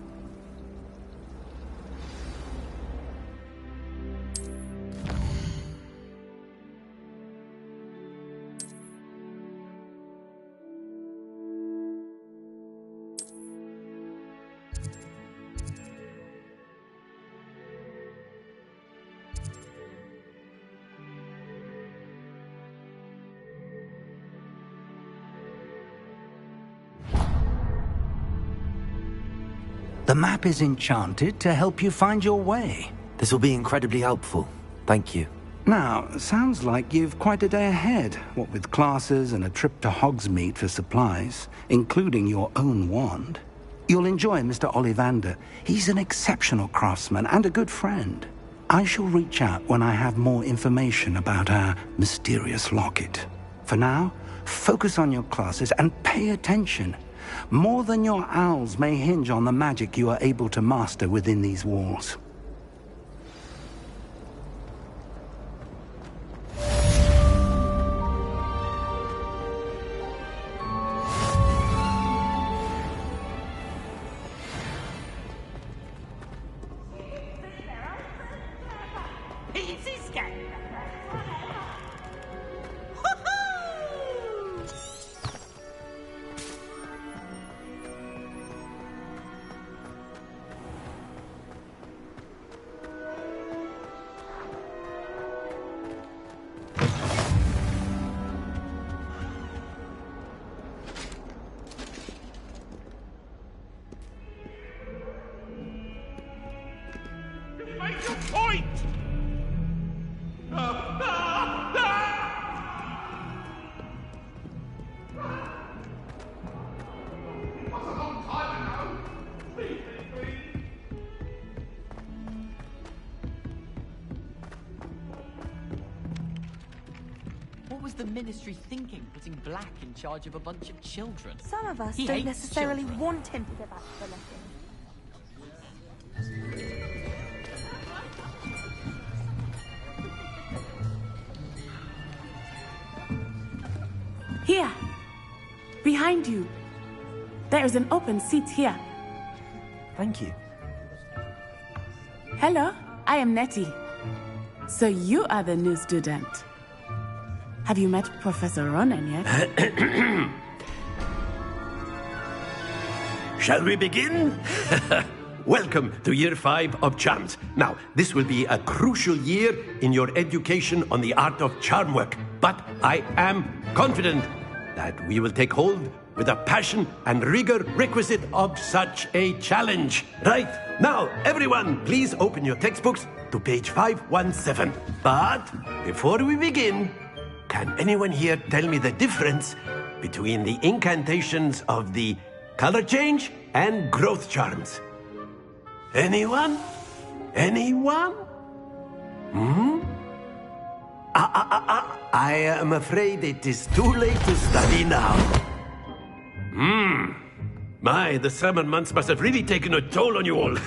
The map is enchanted to help you find your way. This will be incredibly helpful. Thank you. Now, sounds like you've quite a day ahead, what with classes and a trip to Hogsmeade for supplies, including your own wand. You'll enjoy Mr. Ollivander. He's an exceptional craftsman and a good friend. I shall reach out when I have more information about our mysterious locket. For now, focus on your classes and pay attention. More than your owls may hinge on the magic you are able to master within these walls. Make your point! What was the Ministry thinking, putting Black in charge of a bunch of children? Some of us He don't hates necessarily children. want him to go back to the lesson. Here, behind you. There is an open seat here. Thank you. Hello, I am Nettie. So you are the new student. Have you met Professor Ronan yet? Shall we begin? Welcome to Year 5 of Charms. Now, this will be a crucial year in your education on the art of charm work, but I am confident that we will take hold with the passion and rigor requisite of such a challenge. Right, now, everyone, please open your textbooks to page 517. But before we begin, can anyone here tell me the difference between the incantations of the color change and growth charms? Anyone? Anyone? I am afraid it is too late to study now. My, the summer months must have really taken a toll on you all.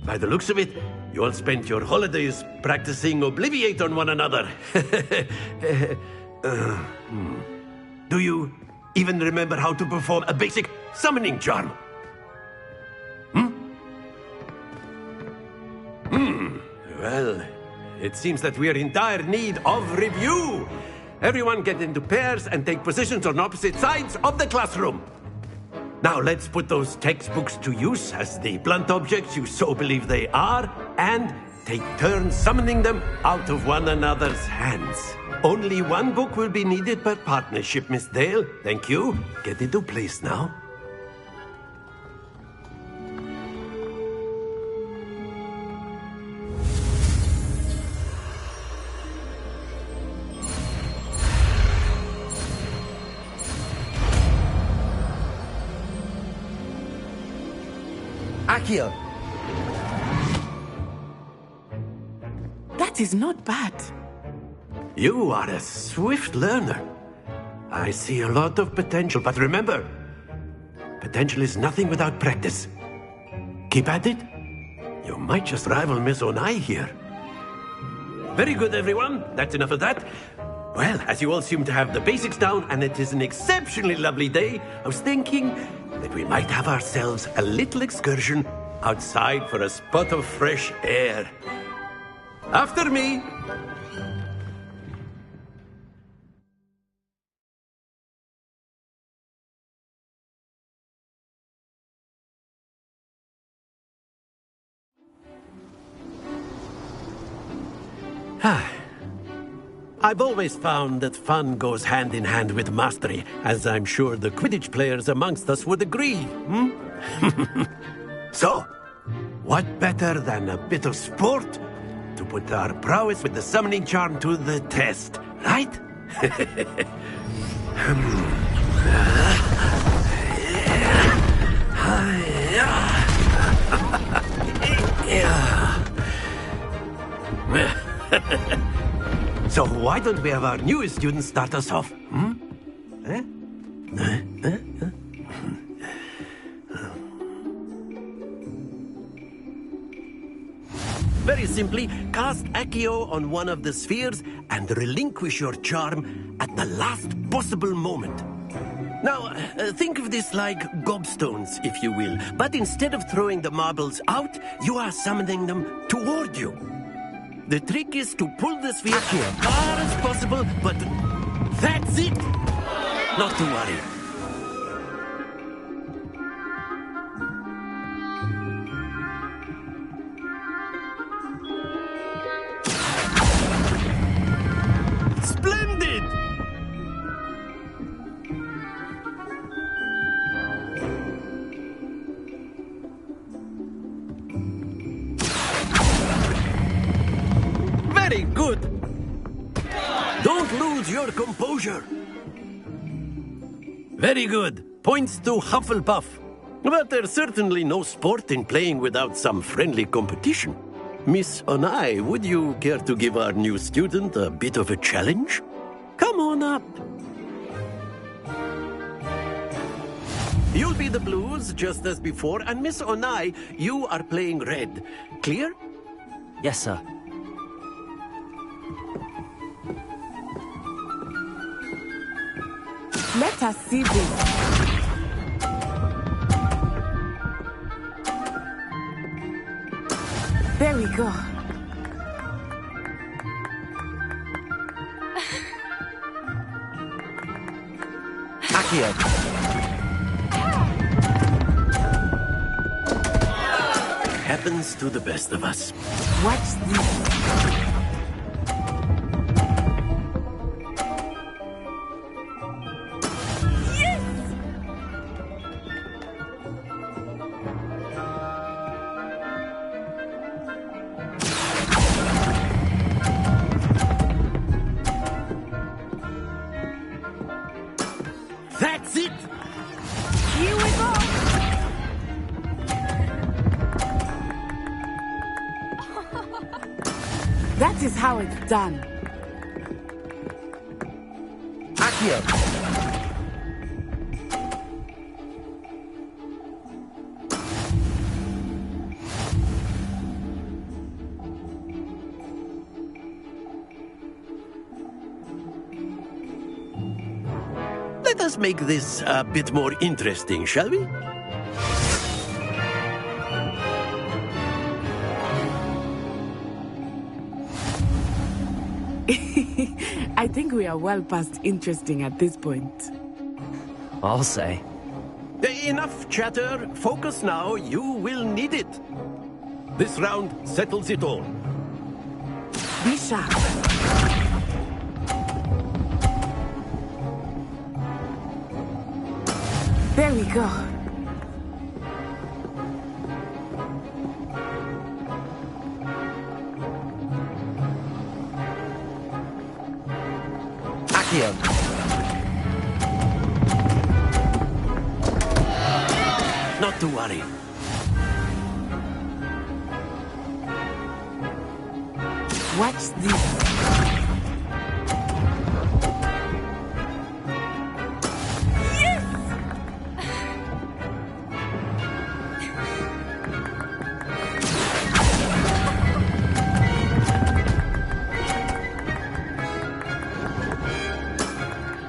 By the looks of it, you all spent your holidays practicing Obliviate on one another. Do you even remember how to perform a basic summoning charm? Well, it seems that we are in dire need of review. Everyone get into pairs and take positions on opposite sides of the classroom. Now let's put those textbooks to use as the blunt objects you so believe they are, and take turns summoning them out of one another's hands. Only one book will be needed per partnership, Miss Dale. Thank you. Get into place now. Accio! That That is not bad. You are a swift learner. I see a lot of potential, but remember, potential is nothing without practice. Keep at it. You might just rival Miss Onai here. Very good, everyone. That's enough of that. Well, as you all seem to have the basics down, and it is an exceptionally lovely day, I was thinking that we might have ourselves a little excursion outside for a spot of fresh air. After me. I've always found that fun goes hand in hand with mastery, as I'm sure the Quidditch players amongst us would agree. So, what better than a bit of sport to put our prowess with the summoning charm to the test, right? So why don't we have our newest student start us off? Very simply, cast Accio on one of the spheres and relinquish your charm at the last possible moment. Now, think of this like gobstones, if you will, but instead of throwing the marbles out, you are summoning them toward you. The trick is to pull the sphere as far as possible, but that's it! Not to worry. Splendid! Very good! Don't lose your composure. Very good. Points to Hufflepuff. But there's certainly no sport in playing without some friendly competition. Miss Onai, would you care to give our new student a bit of a challenge? Come on up. You'll be the blues, just as before, and Miss Onai, you are playing red. Clear? Yes, sir. Let us see this. There we go. Accio. Happens to the best of us. Watch this. That's it! Here we go! That is how it's done. Accio. Let us make this a bit more interesting, shall we? I think we are well past interesting at this point. I'll say. Enough chatter. Focus now. You will need it. This round settles it all. Be sharp. There we go. Accio. Not to worry. Watch this.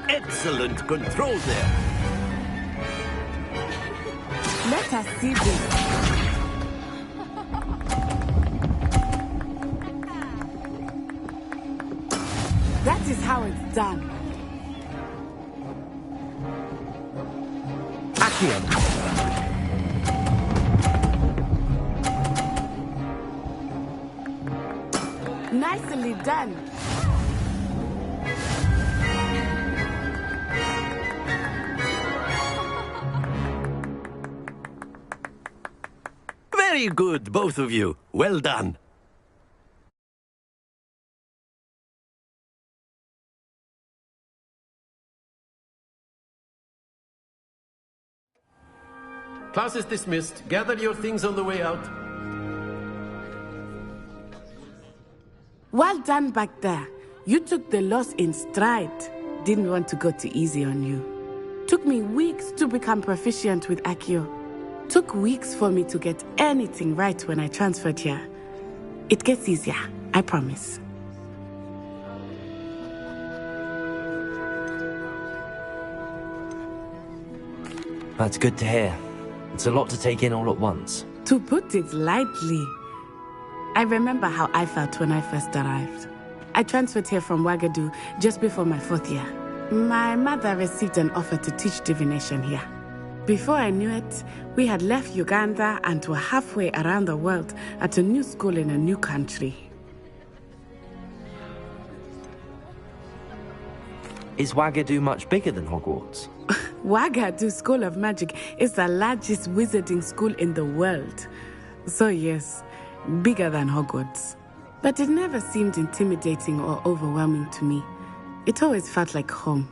Excellent control there. Let us see this. That is how it's done. Accio. Nicely done. Very good, both of you. Well done. Class is dismissed. Gather your things on the way out. Well done back there. You took the loss in stride. Didn't want to go too easy on you. Took me weeks to become proficient with Accio. Took weeks for me to get anything right when I transferred here. It gets easier, I promise. That's good to hear. It's a lot to take in all at once. To put it lightly, I remember how I felt when I first arrived. I transferred here from Wagadu just before my 4th year. My mother received an offer to teach divination here. Before I knew it, we had left Uganda and were halfway around the world at a new school in a new country. Is Wagadu much bigger than Hogwarts? Wagadu School of Magic is the largest wizarding school in the world. So yes, bigger than Hogwarts. But it never seemed intimidating or overwhelming to me. It always felt like home.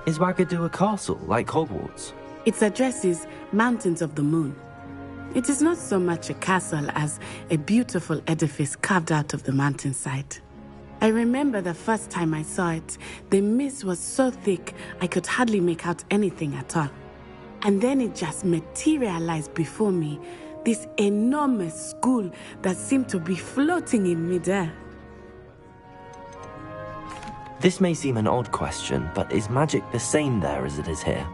Is Wagadu a castle, like Hogwarts? Its address is Mountains of the Moon. It is not so much a castle as a beautiful edifice carved out of the mountainside. I remember the first time I saw it, the mist was so thick I could hardly make out anything at all. And then it just materialized before me, this enormous school that seemed to be floating in midair. This may seem an odd question, but is magic the same there as it is here?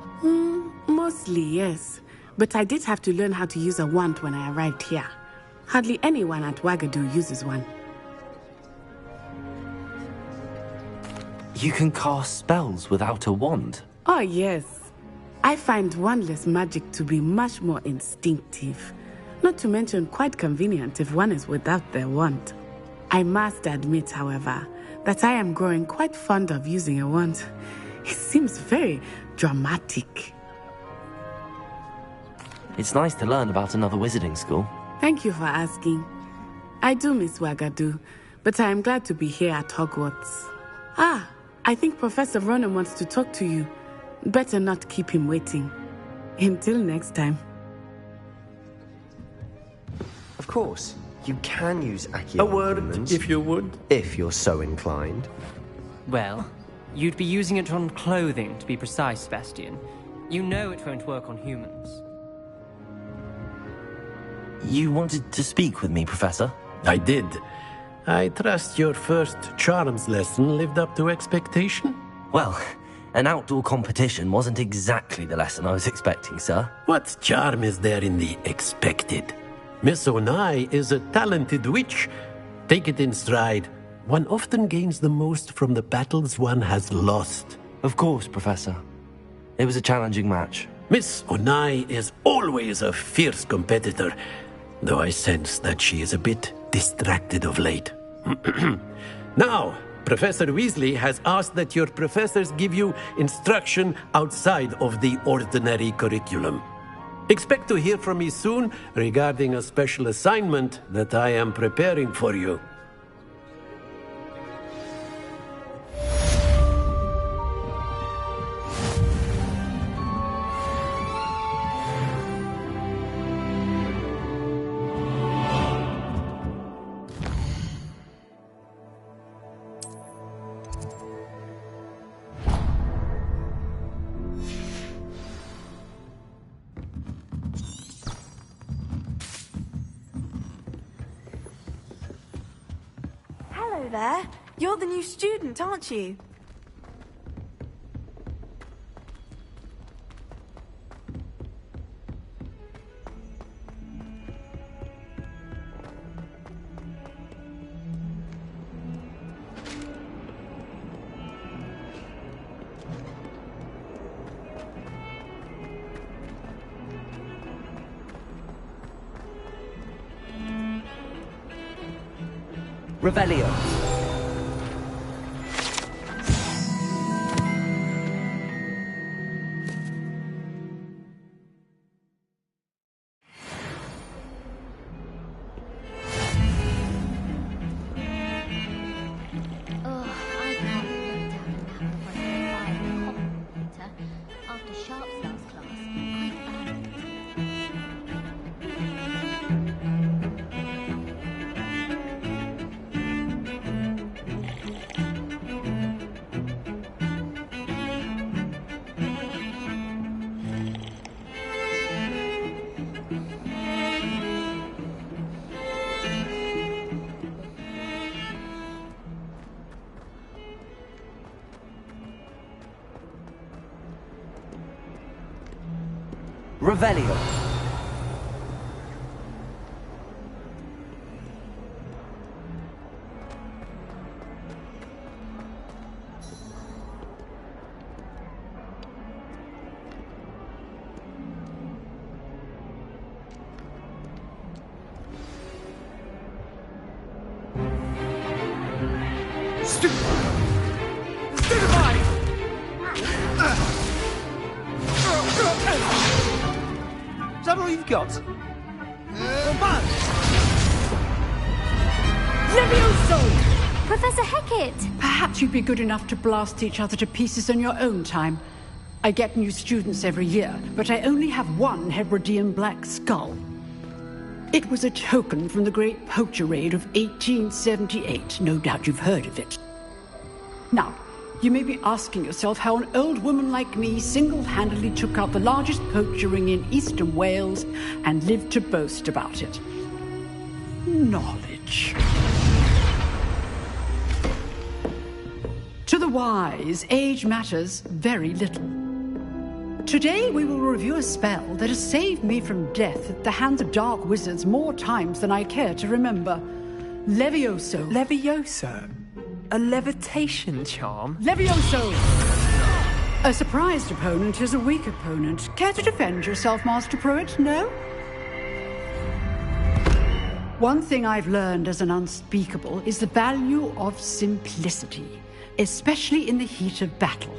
Mostly, yes. But I did have to learn how to use a wand when I arrived here. Hardly anyone at Wagadu uses one. You can cast spells without a wand? Oh, yes. I find wandless magic to be much more instinctive. Not to mention quite convenient if one is without their wand. I must admit, however, that I am growing quite fond of using a wand. It seems very dramatic. It's nice to learn about another wizarding school. Thank you for asking. I do miss Wagadu, but I am glad to be here at Hogwarts. Ah, I think Professor Ronen wants to talk to you. Better not keep him waiting. Until next time. Of course, you can use Accio. A word, if you would. If you're so inclined. Well, you'd be using it on clothing, to be precise, Sebastian. You know it won't work on humans. You wanted to speak with me, Professor? I did. I trust your first charms lesson lived up to expectation? Well, an outdoor competition wasn't exactly the lesson I was expecting, sir. What charm is there in the expected? Miss Onai is a talented witch. Take it in stride. One often gains the most from the battles one has lost. Of course, Professor. It was a challenging match. Miss Onai is always a fierce competitor, though I sense that she is a bit distracted of late. Now, Professor Weasley has asked that your professors give you instruction outside of the ordinary curriculum. Expect to hear from me soon regarding a special assignment that I am preparing for you. Hello there. You're the new student, aren't you? Revelio. Revelio. Is that all you've got? Levioso! Professor Hecat! Perhaps you'd be good enough to blast each other to pieces on your own time. I get new students every year, but I only have one Hebridean black skull. It was a token from the Great Poacher Raid of 1878. No doubt you've heard of it. Now, you may be asking yourself how an old woman like me single-handedly took out the largest poacher ring in eastern Wales and lived to boast about it. Knowledge. To the wise, age matters very little. Today we will review a spell that has saved me from death at the hands of dark wizards more times than I care to remember. Levioso. Levioso? A levitation charm? Levioso! A surprised opponent is a weak opponent. Care to defend yourself, Master Pruitt? No? One thing I've learned as an unspeakable is the value of simplicity, especially in the heat of battle.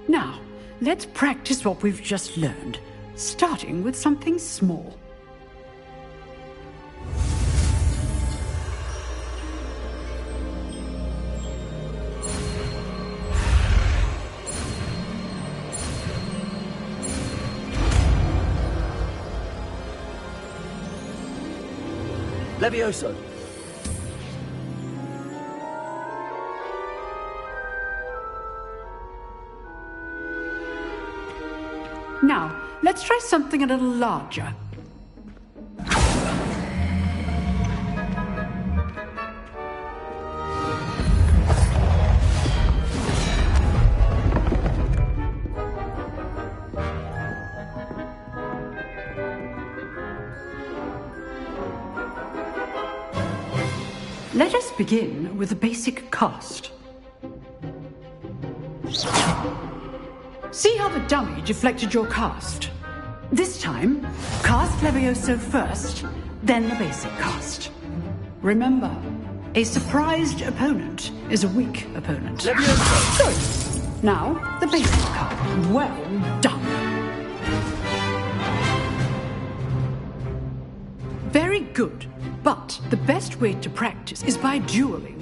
Now, let's practice what we've just learned, starting with something small. Levioso. Now, let's try something a little larger. Let us begin with a basic cast. See how the dummy deflected your cast? This time, cast Levioso first, then the basic cast. Remember, a surprised opponent is a weak opponent. Levioso! Good. Now, the basic card. Well done. Very good. But the best way to practice is by dueling.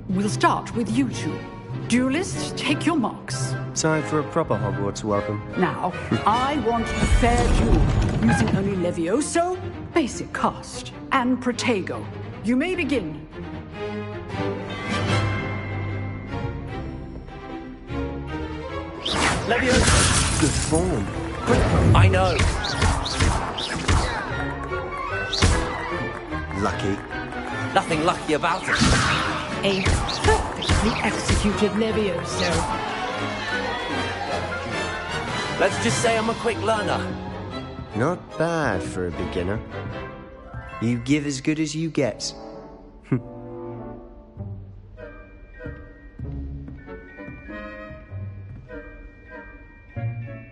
We'll start with you two. Duelists, take your marks. Time for a proper Hogwarts welcome. Now, I want a fair duel, using only Levioso, basic cast, and Protego. You may begin. Levioso! Good form. I know. Lucky. Nothing lucky about it. A perfectly executed Levioso. Let's just say I'm a quick learner. Not bad for a beginner. You give as good as you get.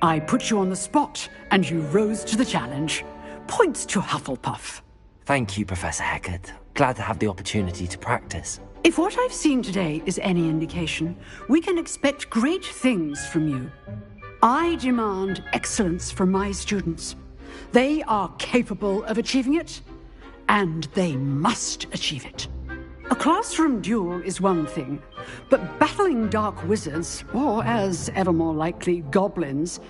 I put you on the spot, and you rose to the challenge. Points to Hufflepuff. Thank you, Professor Hecat. Glad to have the opportunity to practice. If what I've seen today is any indication, we can expect great things from you. I demand excellence from my students. They are capable of achieving it, and they must achieve it. A classroom duel is one thing, but battling dark wizards, or as ever more likely, goblins,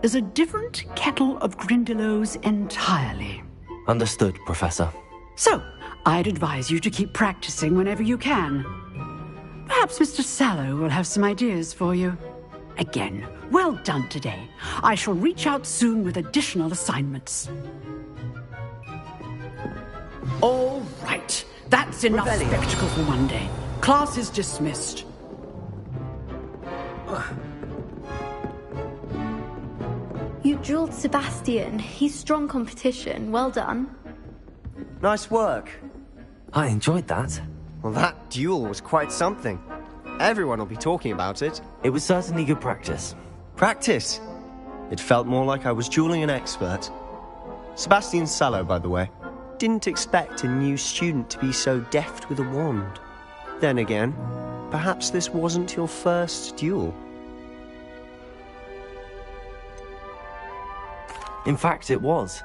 is a different kettle of Grindylows entirely. Understood, Professor. So, I'd advise you to keep practicing whenever you can. Perhaps Mr. Sallow will have some ideas for you. Again, well done today. I shall reach out soon with additional assignments. All right. That's enough spectacle for one day. Class is dismissed. You drilled Sebastian. He's strong competition. Well done. Nice work. I enjoyed that. Well, that duel was quite something. Everyone will be talking about it. It was certainly good practice. Practice? It felt more like I was dueling an expert. Sebastian Sallow, by the way. Didn't expect a new student to be so deft with a wand. Then again, perhaps this wasn't your first duel. In fact, it was.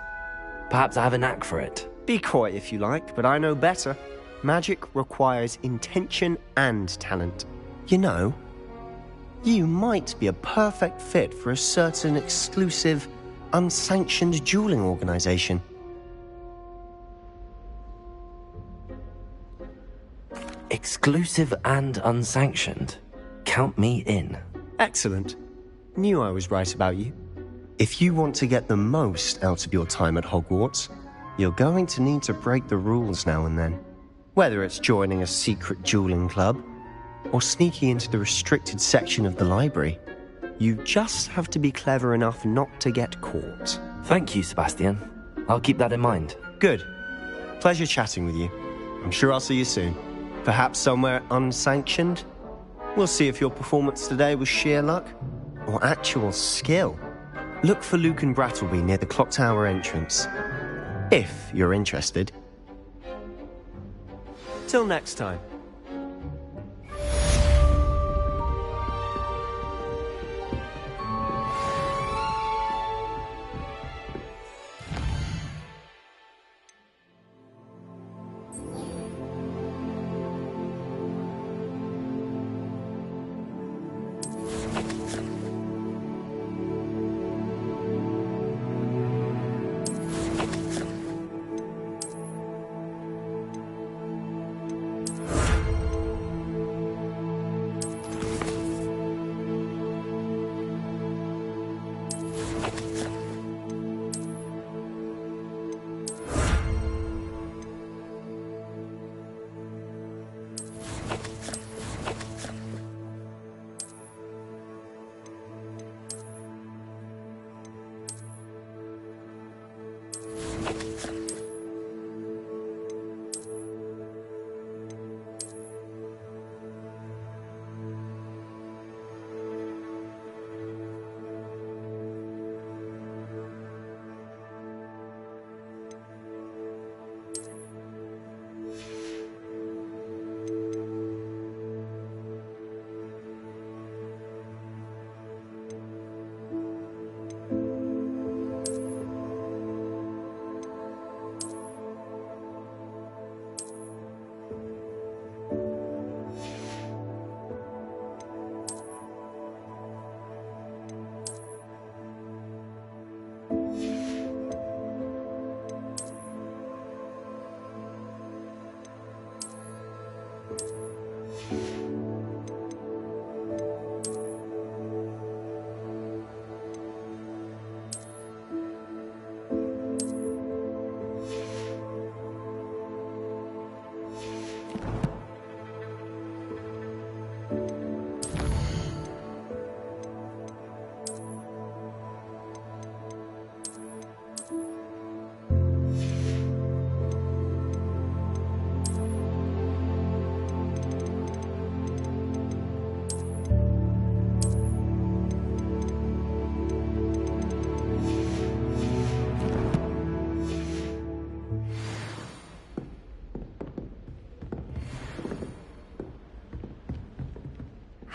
Perhaps I have a knack for it. Be coy if you like, but I know better. Magic requires intention and talent. You know, you might be a perfect fit for a certain exclusive, unsanctioned dueling organization. Exclusive and unsanctioned. Count me in. Excellent. Knew I was right about you. If you want to get the most out of your time at Hogwarts, you're going to need to break the rules now and then. Whether it's joining a secret dueling club, or sneaking into the restricted section of the library, you just have to be clever enough not to get caught. Thank you, Sebastian. I'll keep that in mind. Good. Pleasure chatting with you. I'm sure I'll see you soon. Perhaps somewhere unsanctioned? We'll see if your performance today was sheer luck or actual skill. Look for Luke and Brattleby near the Clock Tower entrance. If you're interested. Till next time.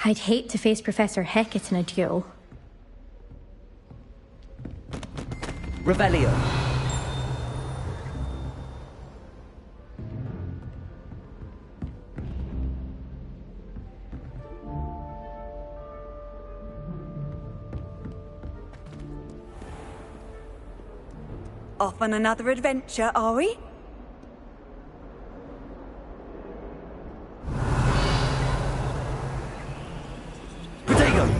I'd hate to face Professor Hecat in a duel. Revelio. Off on another adventure, are we? Protego!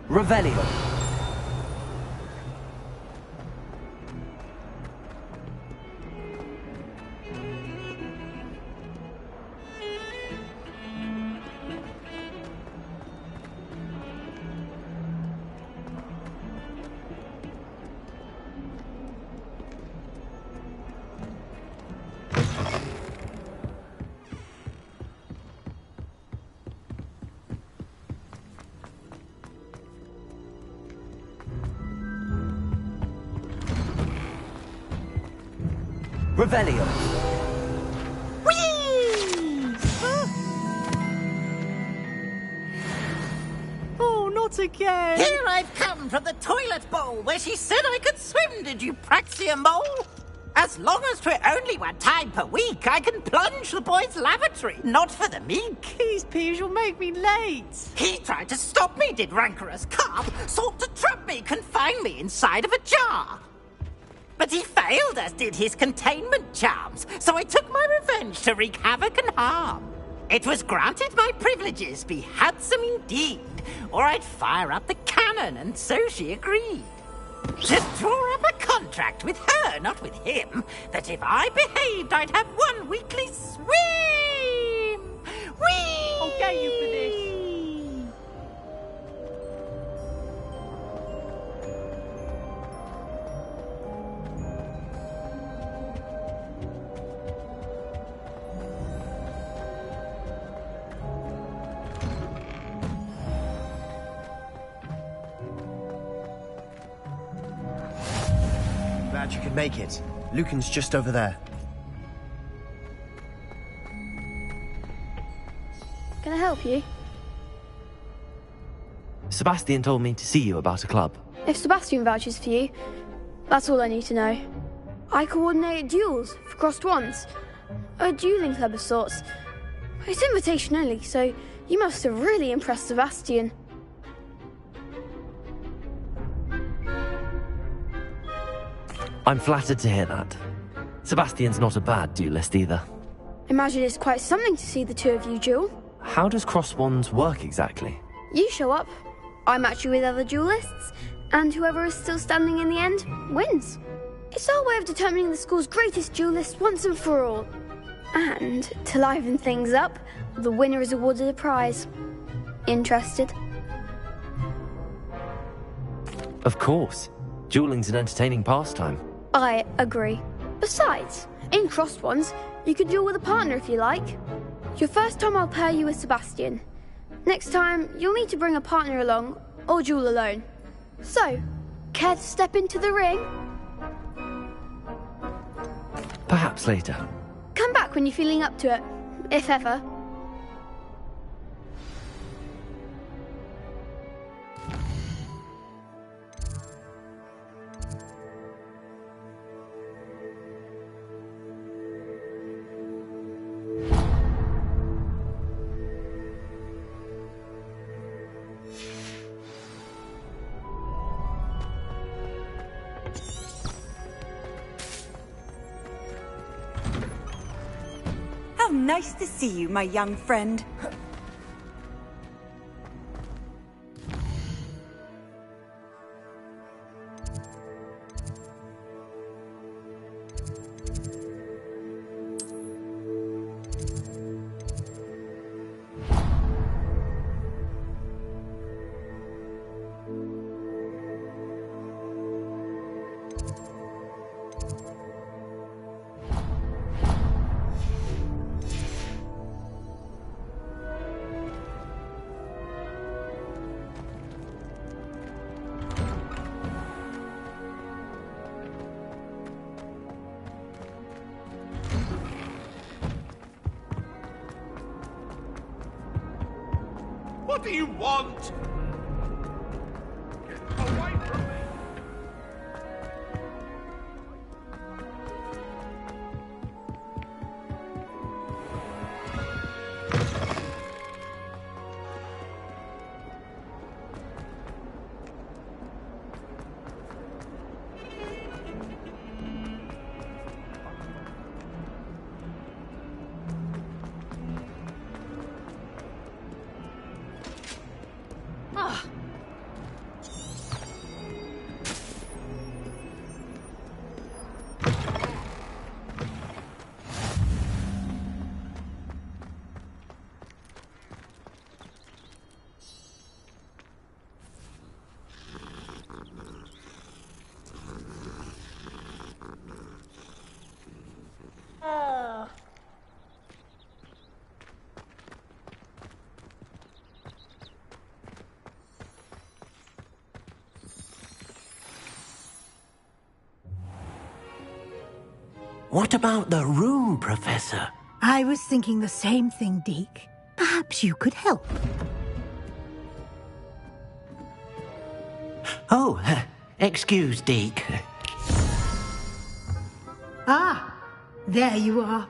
Revelio. Revelio. Oh, not again! Here I've come from the toilet bowl where she said I could swim, did you praxia mole? As long as 'twere only one time per week, I can plunge the boy's lavatory, not for the meek. These peas will make me late. He tried to stop me, did rancorous carp, sought to trap me, confine me inside of a jar. But he failed, as did his containment charms, so I took my revenge to wreak havoc and harm. It was granted my privileges be handsome indeed, or I'd fire up the cannon, and so she agreed. Just draw up a contract with her, not with him, that if I behaved, I'd have one weekly swim! Whee! I'll get you for this. Glad you could make it. Lucan's just over there. Can I help you? Sebastian told me to see you about a club. If Sebastian vouches for you, that's all I need to know. I coordinate duels for crossed wands. A dueling club of sorts. It's invitation only, so you must have really impressed Sebastian. I'm flattered to hear that. Sebastian's not a bad duelist either. Imagine it's quite something to see the two of you duel. How does cross wands work exactly? You show up, I match you with other duelists, and whoever is still standing in the end wins. It's our way of determining the school's greatest duelist once and for all. And, to liven things up, the winner is awarded a prize. Interested? Of course. Dueling's an entertaining pastime. I agree. Besides, in crossed ones, you can duel with a partner if you like. Your first time I'll pair you with Sebastian. Next time, you'll need to bring a partner along, or duel alone. So, care to step into the ring? Perhaps later. Come back when you're feeling up to it, if ever. Nice to see you, my young friend. What do you want? Get away from me! What about the room, Professor? I was thinking the same thing, Deke. Perhaps you could help. Oh, excuse, Deke. Ah, there you are.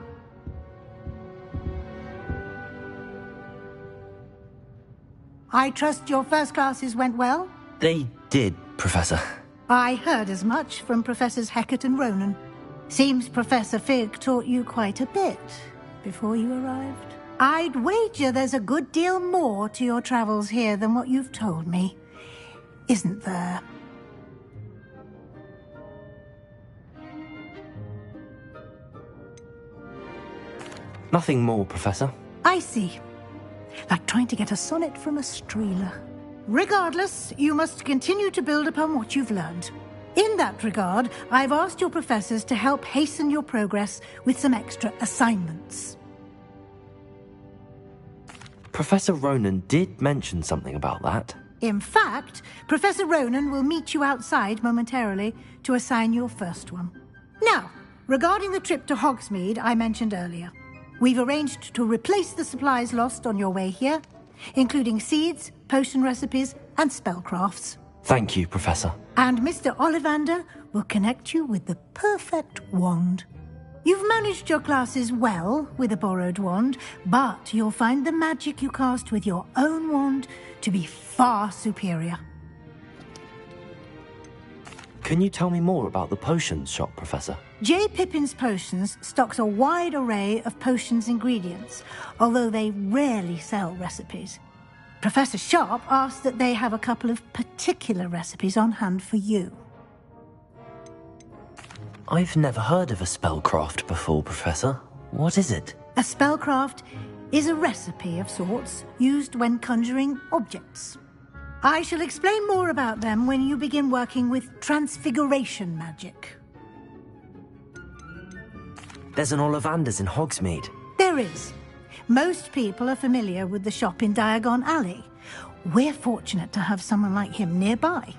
I trust your first classes went well? They did, Professor. I heard as much from Professors Hecat and Ronan. Seems Professor Fig taught you quite a bit before you arrived. I'd wager there's a good deal more to your travels here than what you've told me, isn't there? Nothing more, Professor. I see. Like trying to get a sonnet from a streeler. Regardless, you must continue to build upon what you've learned. In that regard, I've asked your professors to help hasten your progress with some extra assignments. Professor Ronan did mention something about that. In fact, Professor Ronan will meet you outside momentarily to assign your first one. Now, regarding the trip to Hogsmeade I mentioned earlier, we've arranged to replace the supplies lost on your way here, including seeds, potion recipes, and spellcrafts. Thank you, Professor. And Mr. Ollivander will connect you with the perfect wand. You've managed your classes well with a borrowed wand, but you'll find the magic you cast with your own wand to be far superior. Can you tell me more about the potions shop, Professor? J. Pippin's Potions stocks a wide array of potions ingredients, although they rarely sell recipes. Professor Sharp asked that they have a couple of particular recipes on hand for you. I've never heard of a spellcraft before, Professor. What is it? A spellcraft is a recipe of sorts used when conjuring objects. I shall explain more about them when you begin working with transfiguration magic. There's an Ollivander's in Hogsmeade. There is. Most people are familiar with the shop in Diagon Alley. We're fortunate to have someone like him nearby.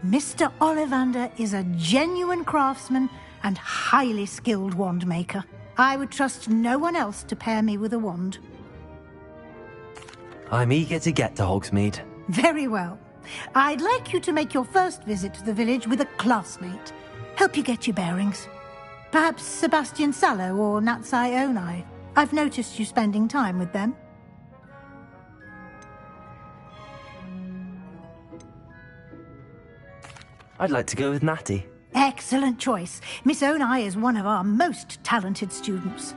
Mr. Ollivander is a genuine craftsman and highly skilled wand maker. I would trust no one else to pair me with a wand. I'm eager to get to Hogsmeade. Very well. I'd like you to make your first visit to the village with a classmate. Help you get your bearings. Perhaps Sebastian Sallow or Natsai Onai. I've noticed you spending time with them. I'd like to go with Natty. Excellent choice. Miss Onai is one of our most talented students.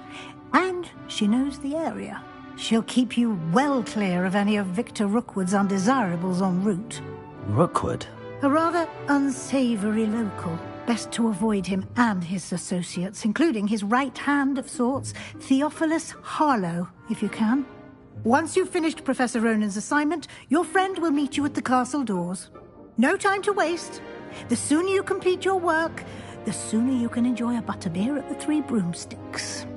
And she knows the area. She'll keep you well clear of any of Victor Rookwood's undesirables en route. Rookwood? A rather unsavory local. Best to avoid him and his associates, including his right hand of sorts, Theophilus Harlow, if you can. Once you've finished Professor Ronan's assignment, your friend will meet you at the castle doors. No time to waste. The sooner you complete your work, the sooner you can enjoy a butterbeer at the Three Broomsticks.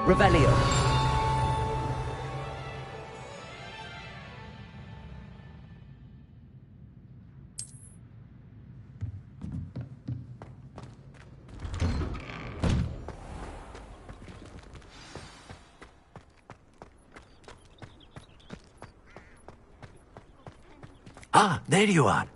Revelio. Ah, there you are.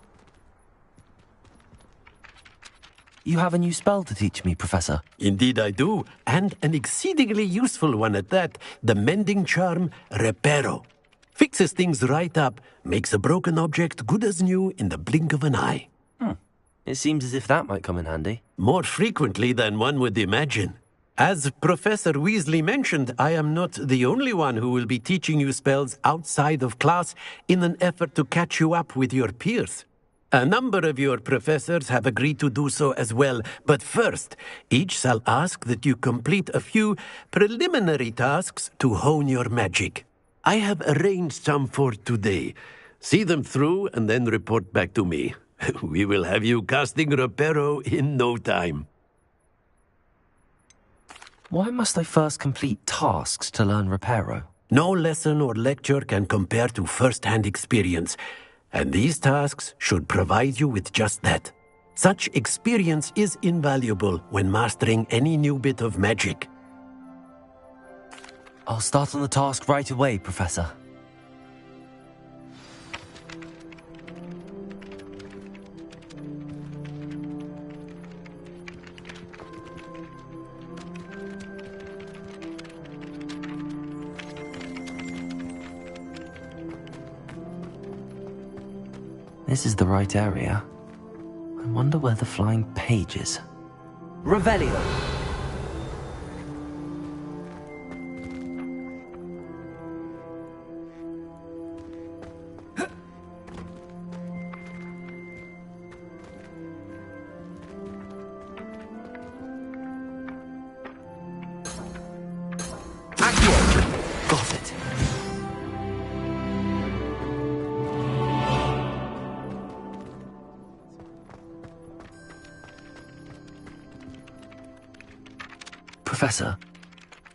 You have a new spell to teach me, Professor. Indeed I do, and an exceedingly useful one at that. The mending charm, Reparo. Fixes things right up, makes a broken object good as new in the blink of an eye. It seems as if that might come in handy. More frequently than one would imagine. As Professor Weasley mentioned, I am not the only one who will be teaching you spells outside of class in an effort to catch you up with your peers. A number of your professors have agreed to do so as well, but first, each shall ask that you complete a few preliminary tasks to hone your magic. I have arranged some for today. See them through and then report back to me. We will have you casting Reparo in no time. Why must I first complete tasks to learn Reparo? No lesson or lecture can compare to first-hand experience, and these tasks should provide you with just that. Such experience is invaluable when mastering any new bit of magic. I'll start on the task right away, Professor. This is the right area. I wonder where the flying page is. Revelio! Got it. Professor,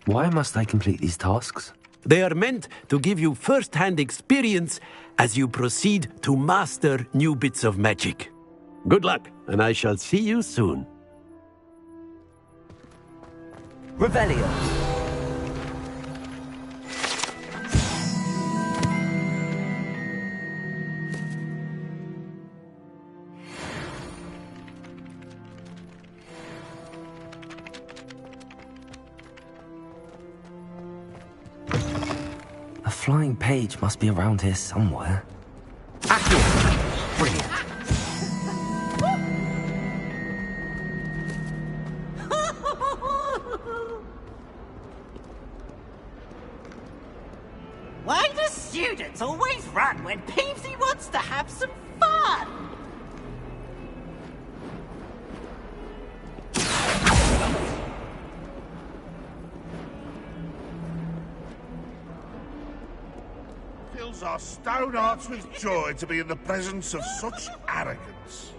why must I complete these tasks? They are meant to give you first-hand experience as you proceed to master new bits of magic. Good luck, and I shall see you soon. Revelio! A flying page must be around here somewhere. Accio! Brilliant. Why do students always run when Peevesy wants to have some fun? Fills our stout hearts with joy to be in the presence of such arrogance.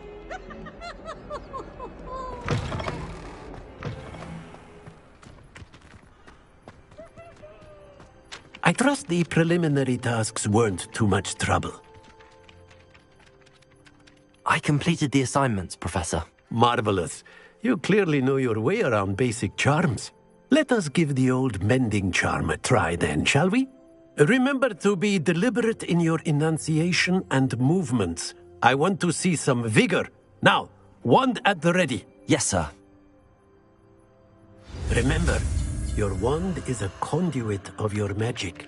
I trust the preliminary tasks weren't too much trouble. I completed the assignments, Professor. Marvelous. You clearly know your way around basic charms. Let us give the old mending charm a try then, shall we? Remember to be deliberate in your enunciation and movements. I want to see some vigor. Now, wand at the ready. Yes, sir. Remember, your wand is a conduit of your magic.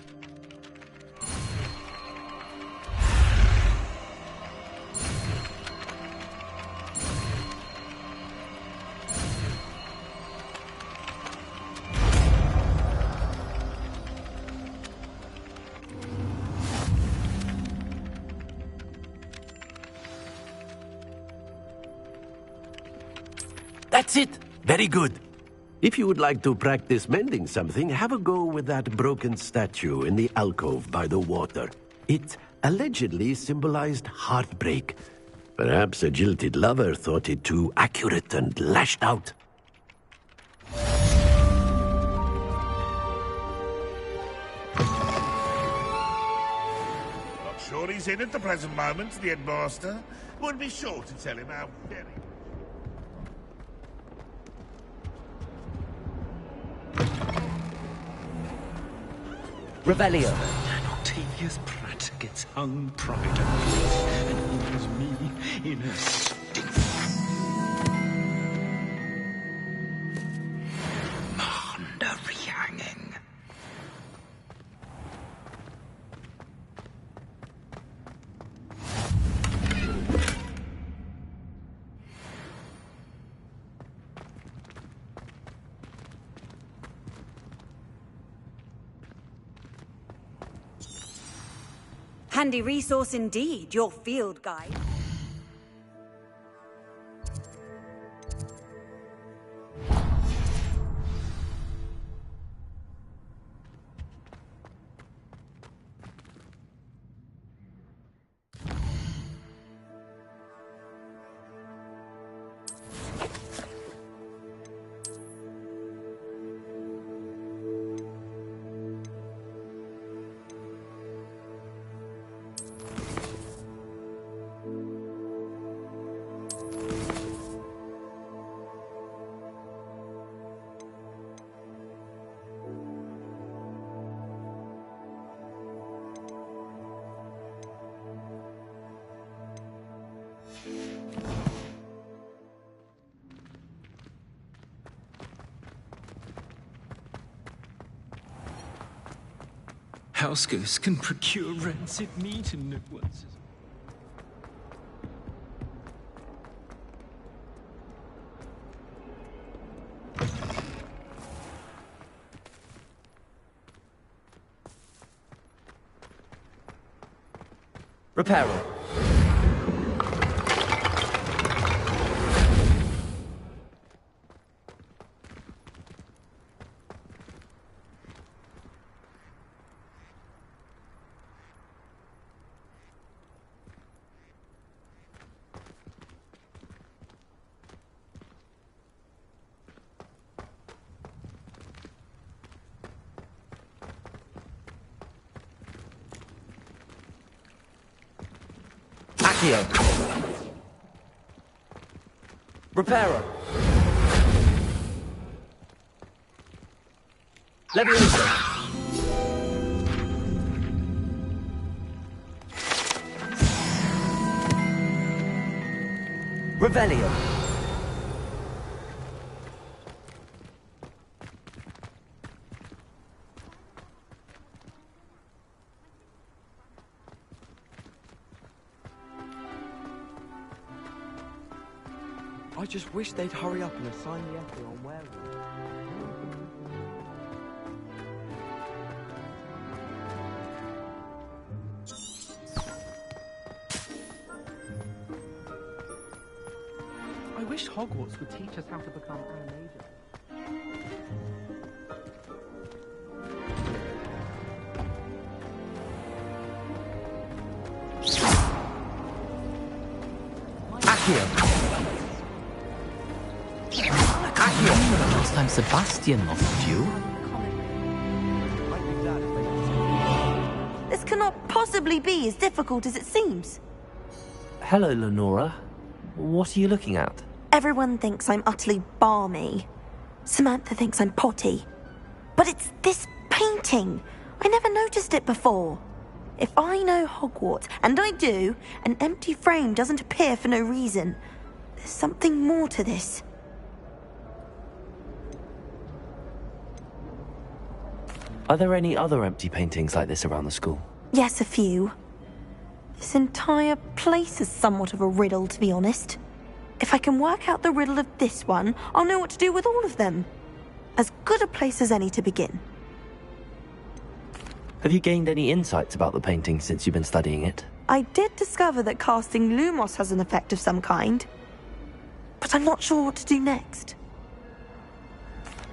That's it! Very good. If you would like to practice mending something, have a go with that broken statue in the alcove by the water. It allegedly symbolized heartbreak. Perhaps a jilted lover thought it too accurate and lashed out. Not sure he's in at the present moment, the headmaster. Would be sure to tell him how very... Revelio. And Octavius Pratt gets hung pride and in a stink. Hanging. Handy resource indeed, your field guide. Houseghosts can procure rancid meat and no one's. Reparo. Accio. Reparo. Leviosa. Revelio. I just wish they'd hurry up and assign the effort on werewolves. I wish Hogwarts would teach us how to become animated. Accio. Last time Sebastian lost you. This cannot possibly be as difficult as it seems. Hello, Lenora. What are you looking at? Everyone thinks I'm utterly balmy. Samantha thinks I'm potty. But it's this painting. I never noticed it before. If I know Hogwarts, and I do, an empty frame doesn't appear for no reason. There's something more to this. Are there any other empty paintings like this around the school? Yes, a few. This entire place is somewhat of a riddle, to be honest. If I can work out the riddle of this one, I'll know what to do with all of them. As good a place as any to begin. Have you gained any insights about the painting since you've been studying it? I did discover that casting Lumos has an effect of some kind. But I'm not sure what to do next.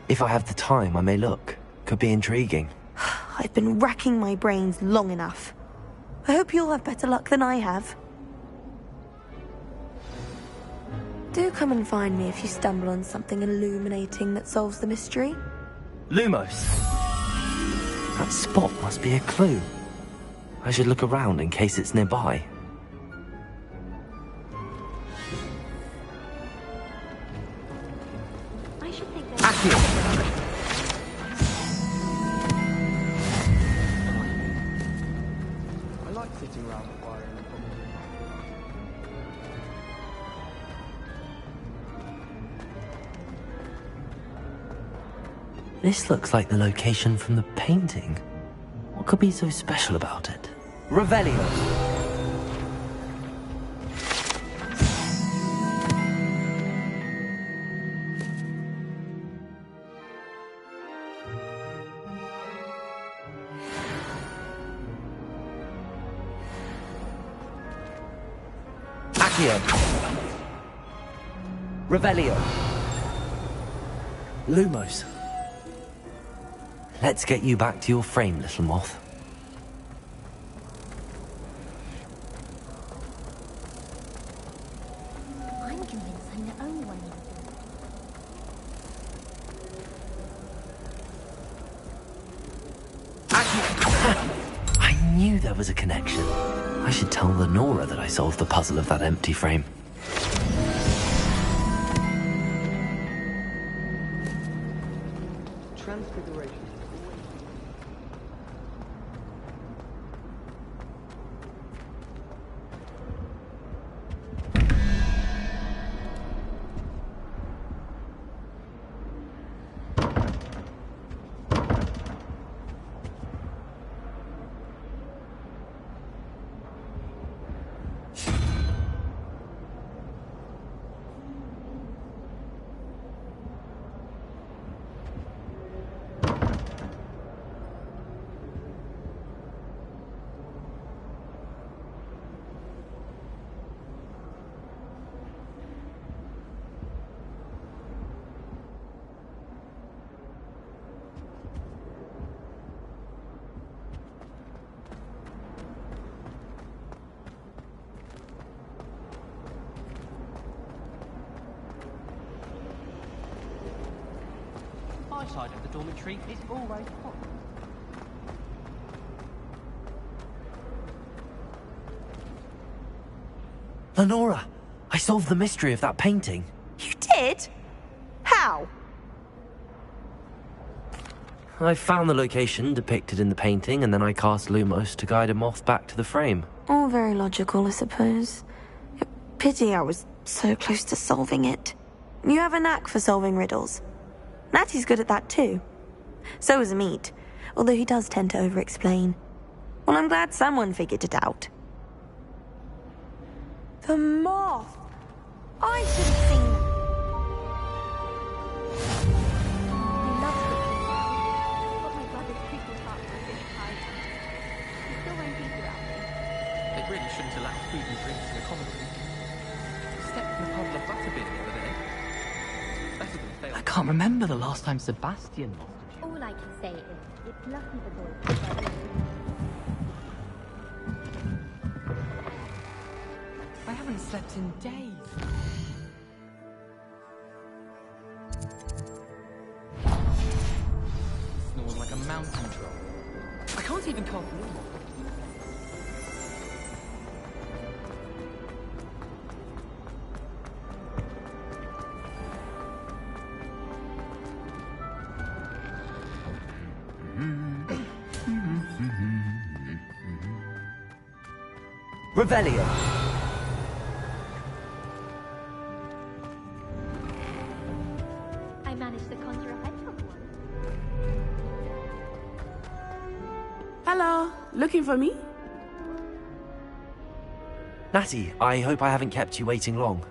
If I have the time, I may look. Could be intriguing. I've been racking my brains long enough. I hope you'll have better luck than I have. Do come and find me if you stumble on something illuminating that solves the mystery. Lumos. That spot must be a clue. I should look around in case it's nearby. I should think Accio. I like sitting around the fire in the This looks like the location from the painting. What could be so special about it? Revelio! Accio! Revelio! Lumos! Let's get you back to your frame, little moth. I'm convinced I'm the only one here. I knew there was a connection. I should tell Lenora that I solved the puzzle of that empty frame. Transfiguration. My side of the dormitory is always hot. Lenora! I solved the mystery of that painting. You did? How? I found the location depicted in the painting, and then I cast Lumos to guide a moth back to the frame. All very logical, I suppose. Pity I was so close to solving it. You have a knack for solving riddles. Natty's good at that too. So is Amit, although he does tend to over-explain. Well, I'm glad someone figured it out. The moth! I should have seen them. He loves it. Got my brother's creepy heart for a fish pie. He still won't eat without me. They really shouldn't allow food and drinks in the common room. Step in a puddle of butterbeer the other day. Better than fail. I can't remember the last time Sebastian lost a All I can say is, it's lucky the boy. I haven't slept in days. Snores like a mountain troll. I can't even call normal. Revelio! I managed to conjure a hedgehog one. Hello, looking for me? Natty, I hope I haven't kept you waiting long.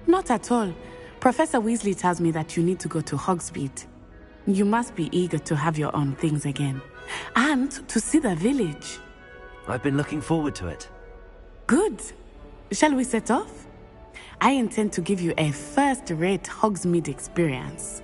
Not at all. Professor Weasley tells me that you need to go to Hogsmeade. You must be eager to have your own things again. And to see the village. I've been looking forward to it. Good. Shall we set off? I intend to give you a first-rate Hogsmeade experience.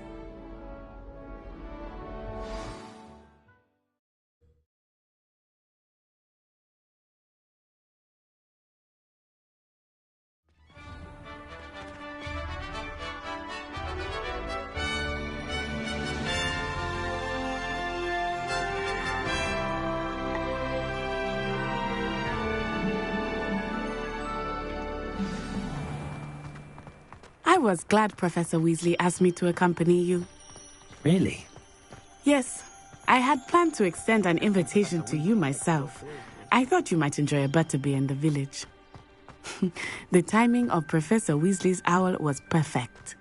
I was glad Professor Weasley asked me to accompany you. Really? Yes. I had planned to extend an invitation to you myself. I thought you might enjoy a butterbeer in the village. The timing of Professor Weasley's owl was perfect.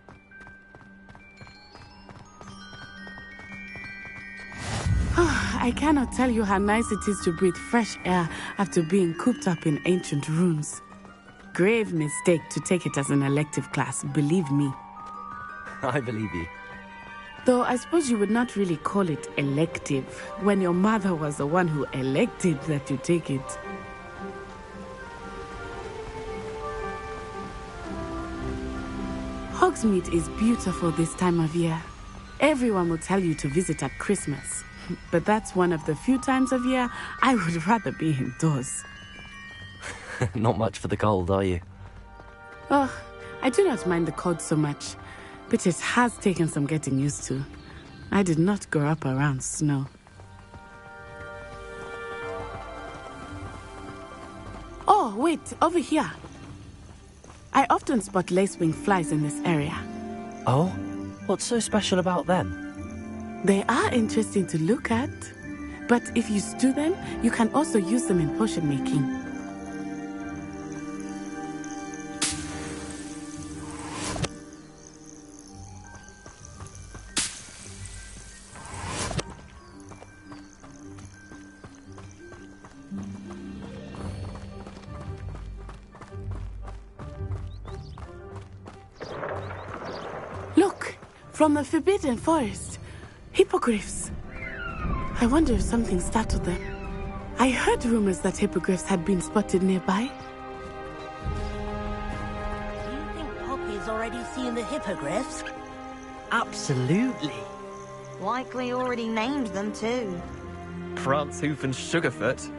I cannot tell you how nice it is to breathe fresh air after being cooped up in ancient rooms. Grave mistake to take it as an elective class, believe me. I believe you. Though I suppose you would not really call it elective when your mother was the one who elected that you take it. Hogsmeade is beautiful this time of year. Everyone will tell you to visit at Christmas. But that's one of the few times of year I would rather be indoors. Not much for the cold, are you? Oh, I do not mind the cold so much, but it has taken some getting used to. I did not grow up around snow. Oh, wait, over here. I often spot lacewing flies in this area. Oh? What's so special about them? They are interesting to look at, but if you stew them, you can also use them in potion making. Look, from the Forbidden Forest. Hippogriffs. I wonder if something startled them. I heard rumors that hippogriffs had been spotted nearby. Do you think Poppy's already seen the hippogriffs? Absolutely. Likely already named them too. Prancehoof and Sugarfoot.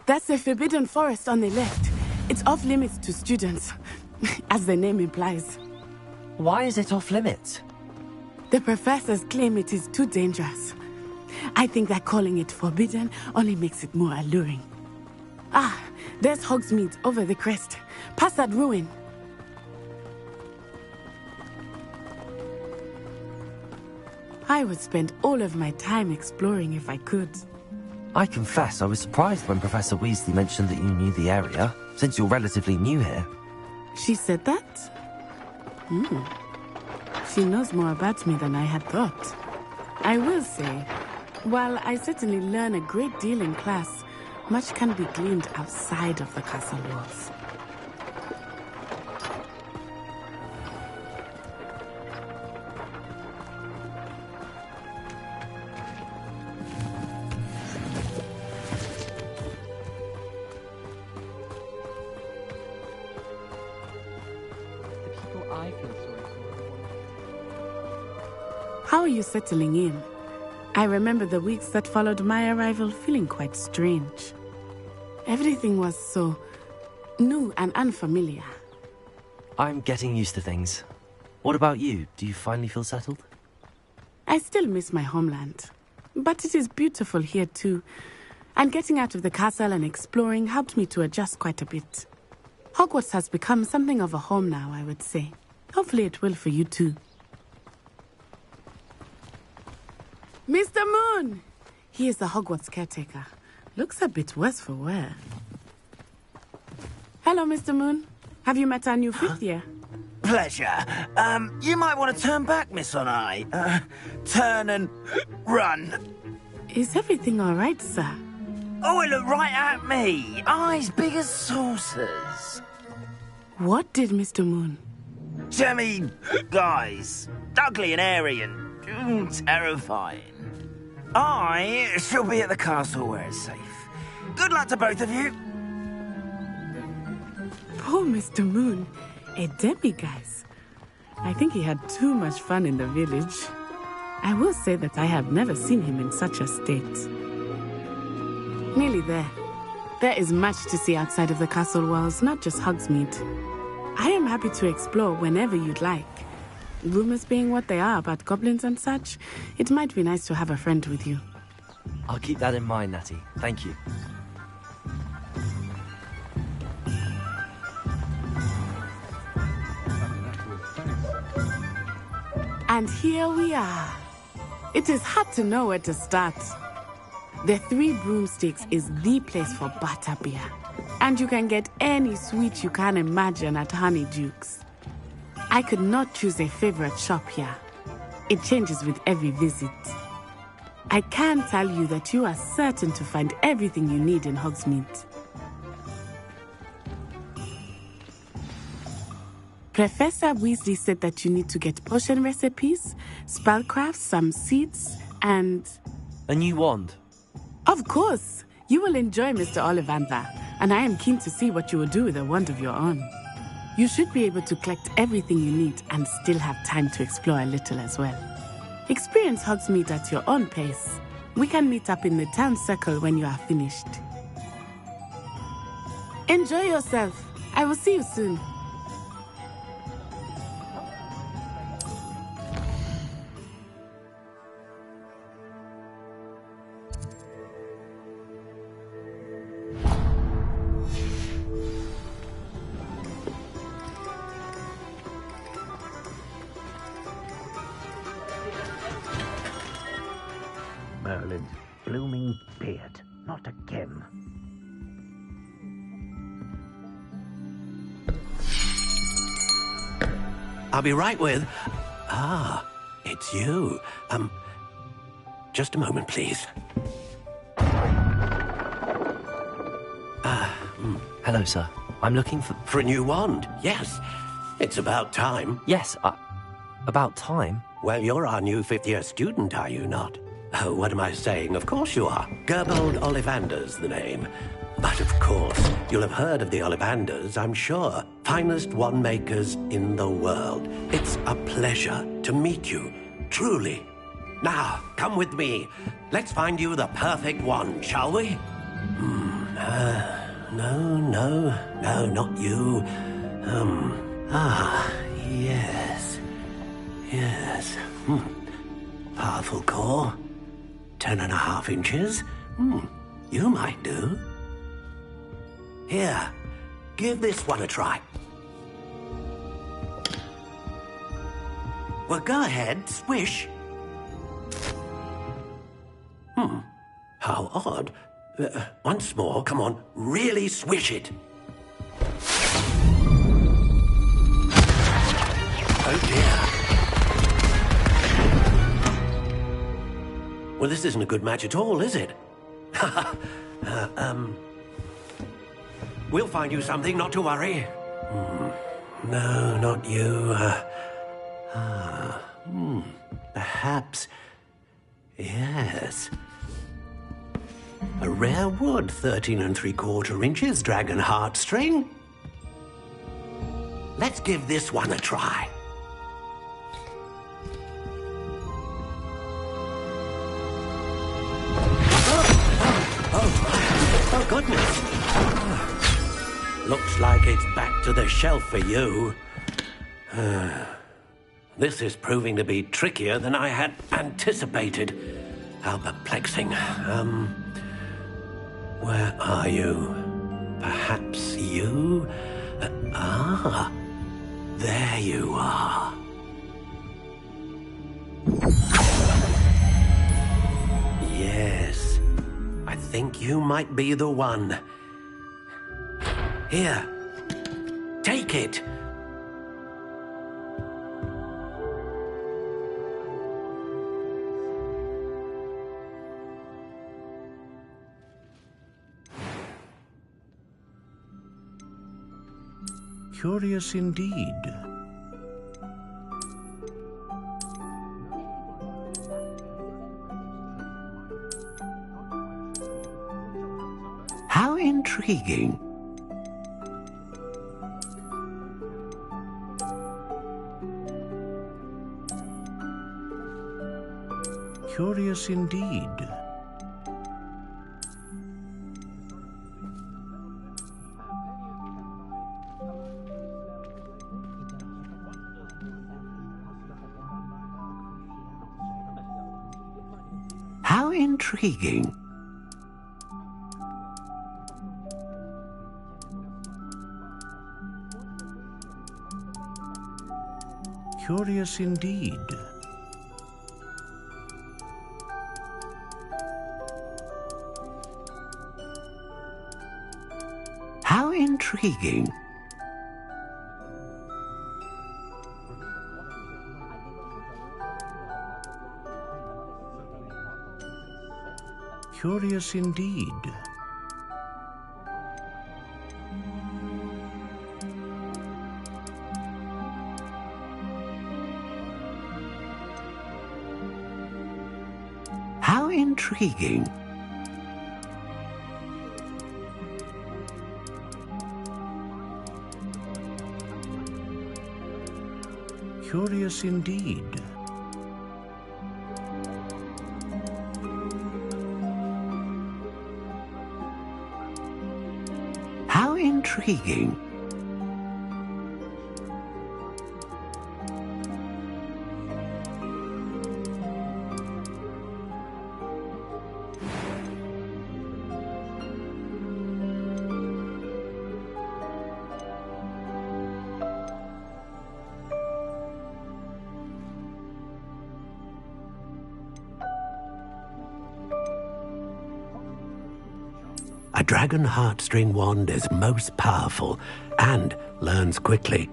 That's the Forbidden Forest on the left. It's off limits to students, as the name implies. Why is it off limits? The professors claim it is too dangerous. I think that calling it forbidden only makes it more alluring. Ah, there's Hogsmeade over the crest. Past that ruin. I would spend all of my time exploring if I could. I confess I was surprised when Professor Weasley mentioned that you knew the area, since you're relatively new here. She said that? She knows more about me than I had thought. I will say, while I certainly learn a great deal in class, much can be gleaned outside of the castle walls. How are you settling in? I remember the weeks that followed my arrival feeling quite strange. Everything was so new and unfamiliar. I'm getting used to things. What about you? Do you finally feel settled? I still miss my homeland, but it is beautiful here too. And getting out of the castle and exploring helped me to adjust quite a bit. Hogwarts has become something of a home now, I would say. Hopefully it will for you too. Mr. Moon! He is the Hogwarts caretaker. Looks a bit worse for wear. Hello, Mr. Moon. Have you met our new fifth year? Pleasure. You might want to turn back, Miss Onai. Turn and run. Is everything all right, sir? Oh, it looked right at me. Eyes big as saucers. What did Mr. Moon? Jemmy, guys. Ugly and airy and terrifying. I shall be at the castle where it's safe. Good luck to both of you. Poor Mr. Moon. A demiguise. I think he had too much fun in the village. I will say that I have never seen him in such a state. Nearly there. There is much to see outside of the castle walls, not just Hogsmeade. I am happy to explore whenever you'd like. Rumors being what they are about goblins and such, it might be nice to have a friend with you. I'll keep that in mind, Natty. Thank you. And here we are. It is hard to know where to start. The Three Broomsticks is the place for butterbeer. And you can get any sweet you can imagine at Honeydukes. I could not choose a favorite shop here. It changes with every visit. I can tell you that you are certain to find everything you need in Hogsmeade. Professor Weasley said that you need to get potion recipes, spellcraft, some seeds, and... A new wand? Of course! You will enjoy Mr. Ollivander, and I am keen to see what you will do with a wand of your own. You should be able to collect everything you need and still have time to explore a little as well. Experience Hogsmeade at your own pace. We can meet up in the town circle when you are finished. Enjoy yourself. I will see you soon. Merlin's blooming beard. Not again. I'll be right with... it's you. Just a moment, please. Hello, sir. I'm looking for... For a new wand, yes. It's about time. Yes, about time? Well, you're our new fifth-year student, are you not? Oh, what am I saying? Of course you are. Gerbold Ollivander's the name. But of course, you'll have heard of the Ollivanders, I'm sure. Finest wand makers in the world. It's a pleasure to meet you, truly. Now, come with me. Let's find you the perfect wand, shall we? No, not you. Yes. Powerful core. 10.5 inches. You might do. Here, give this one a try. Well, go ahead, swish. How odd. Once more, come on, really swish it. Oh dear. Well, this isn't a good match at all, is it? We'll find you something, not to worry. No, not you. Perhaps... Yes. A rare wood, 13 3/4 inches, dragon heartstring. Let's give this one a try. Oh, goodness. Looks like it's back to the shelf for you. This is proving to be trickier than I had anticipated. How perplexing. Where are you? Perhaps you? There you are. Yes. I think you might be the one. Here. Take it. Curious indeed. How intriguing. Curious indeed. How intriguing. Curious indeed. How intriguing. Curious indeed. How intriguing. Curious indeed. How intriguing. A dragon heartstring wand is most powerful and learns quickly.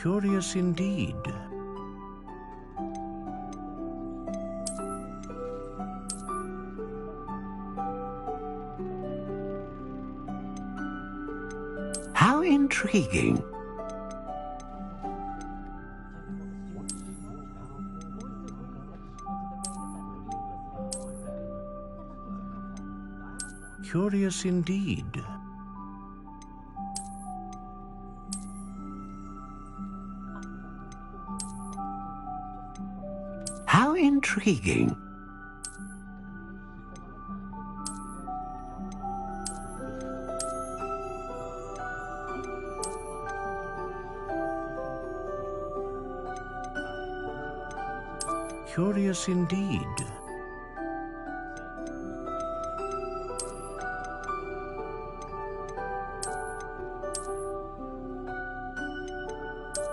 Curious indeed. How intriguing. Curious indeed. How intriguing. Curious indeed.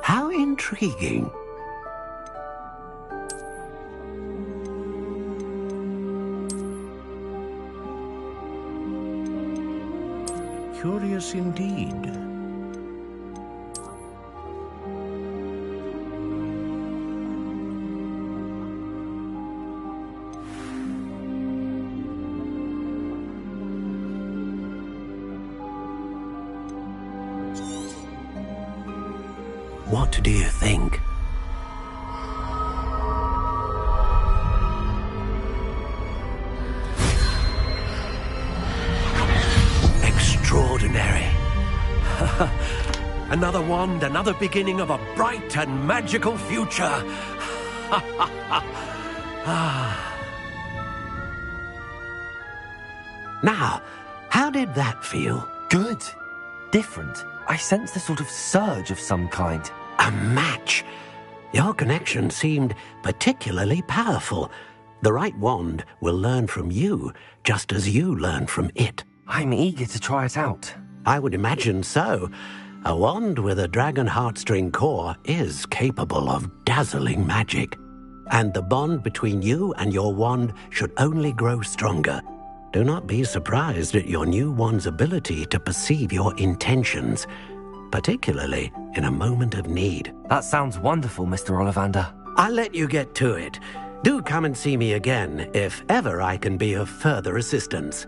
How intriguing. Curious indeed. What do you think? Extraordinary. Another wand, another beginning of a bright and magical future. Now, how did that feel? Good. Different. I sensed a sort of surge of some kind. A match. Your connection seemed particularly powerful. The right wand will learn from you, just as you learn from it. I'm eager to try it out. I would imagine so. A wand with a dragon heartstring core is capable of dazzling magic. And the bond between you and your wand should only grow stronger. Do not be surprised at your new wand's ability to perceive your intentions, particularly in a moment of need. That sounds wonderful, Mr. Ollivander. I'll let you get to it. Do come and see me again if ever I can be of further assistance.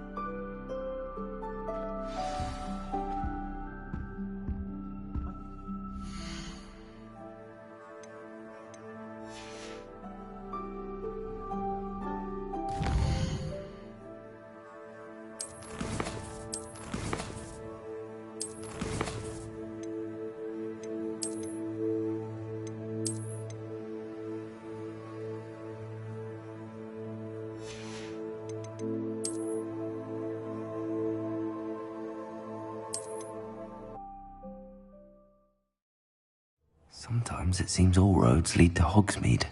Sometimes it seems all roads lead to Hogsmeade.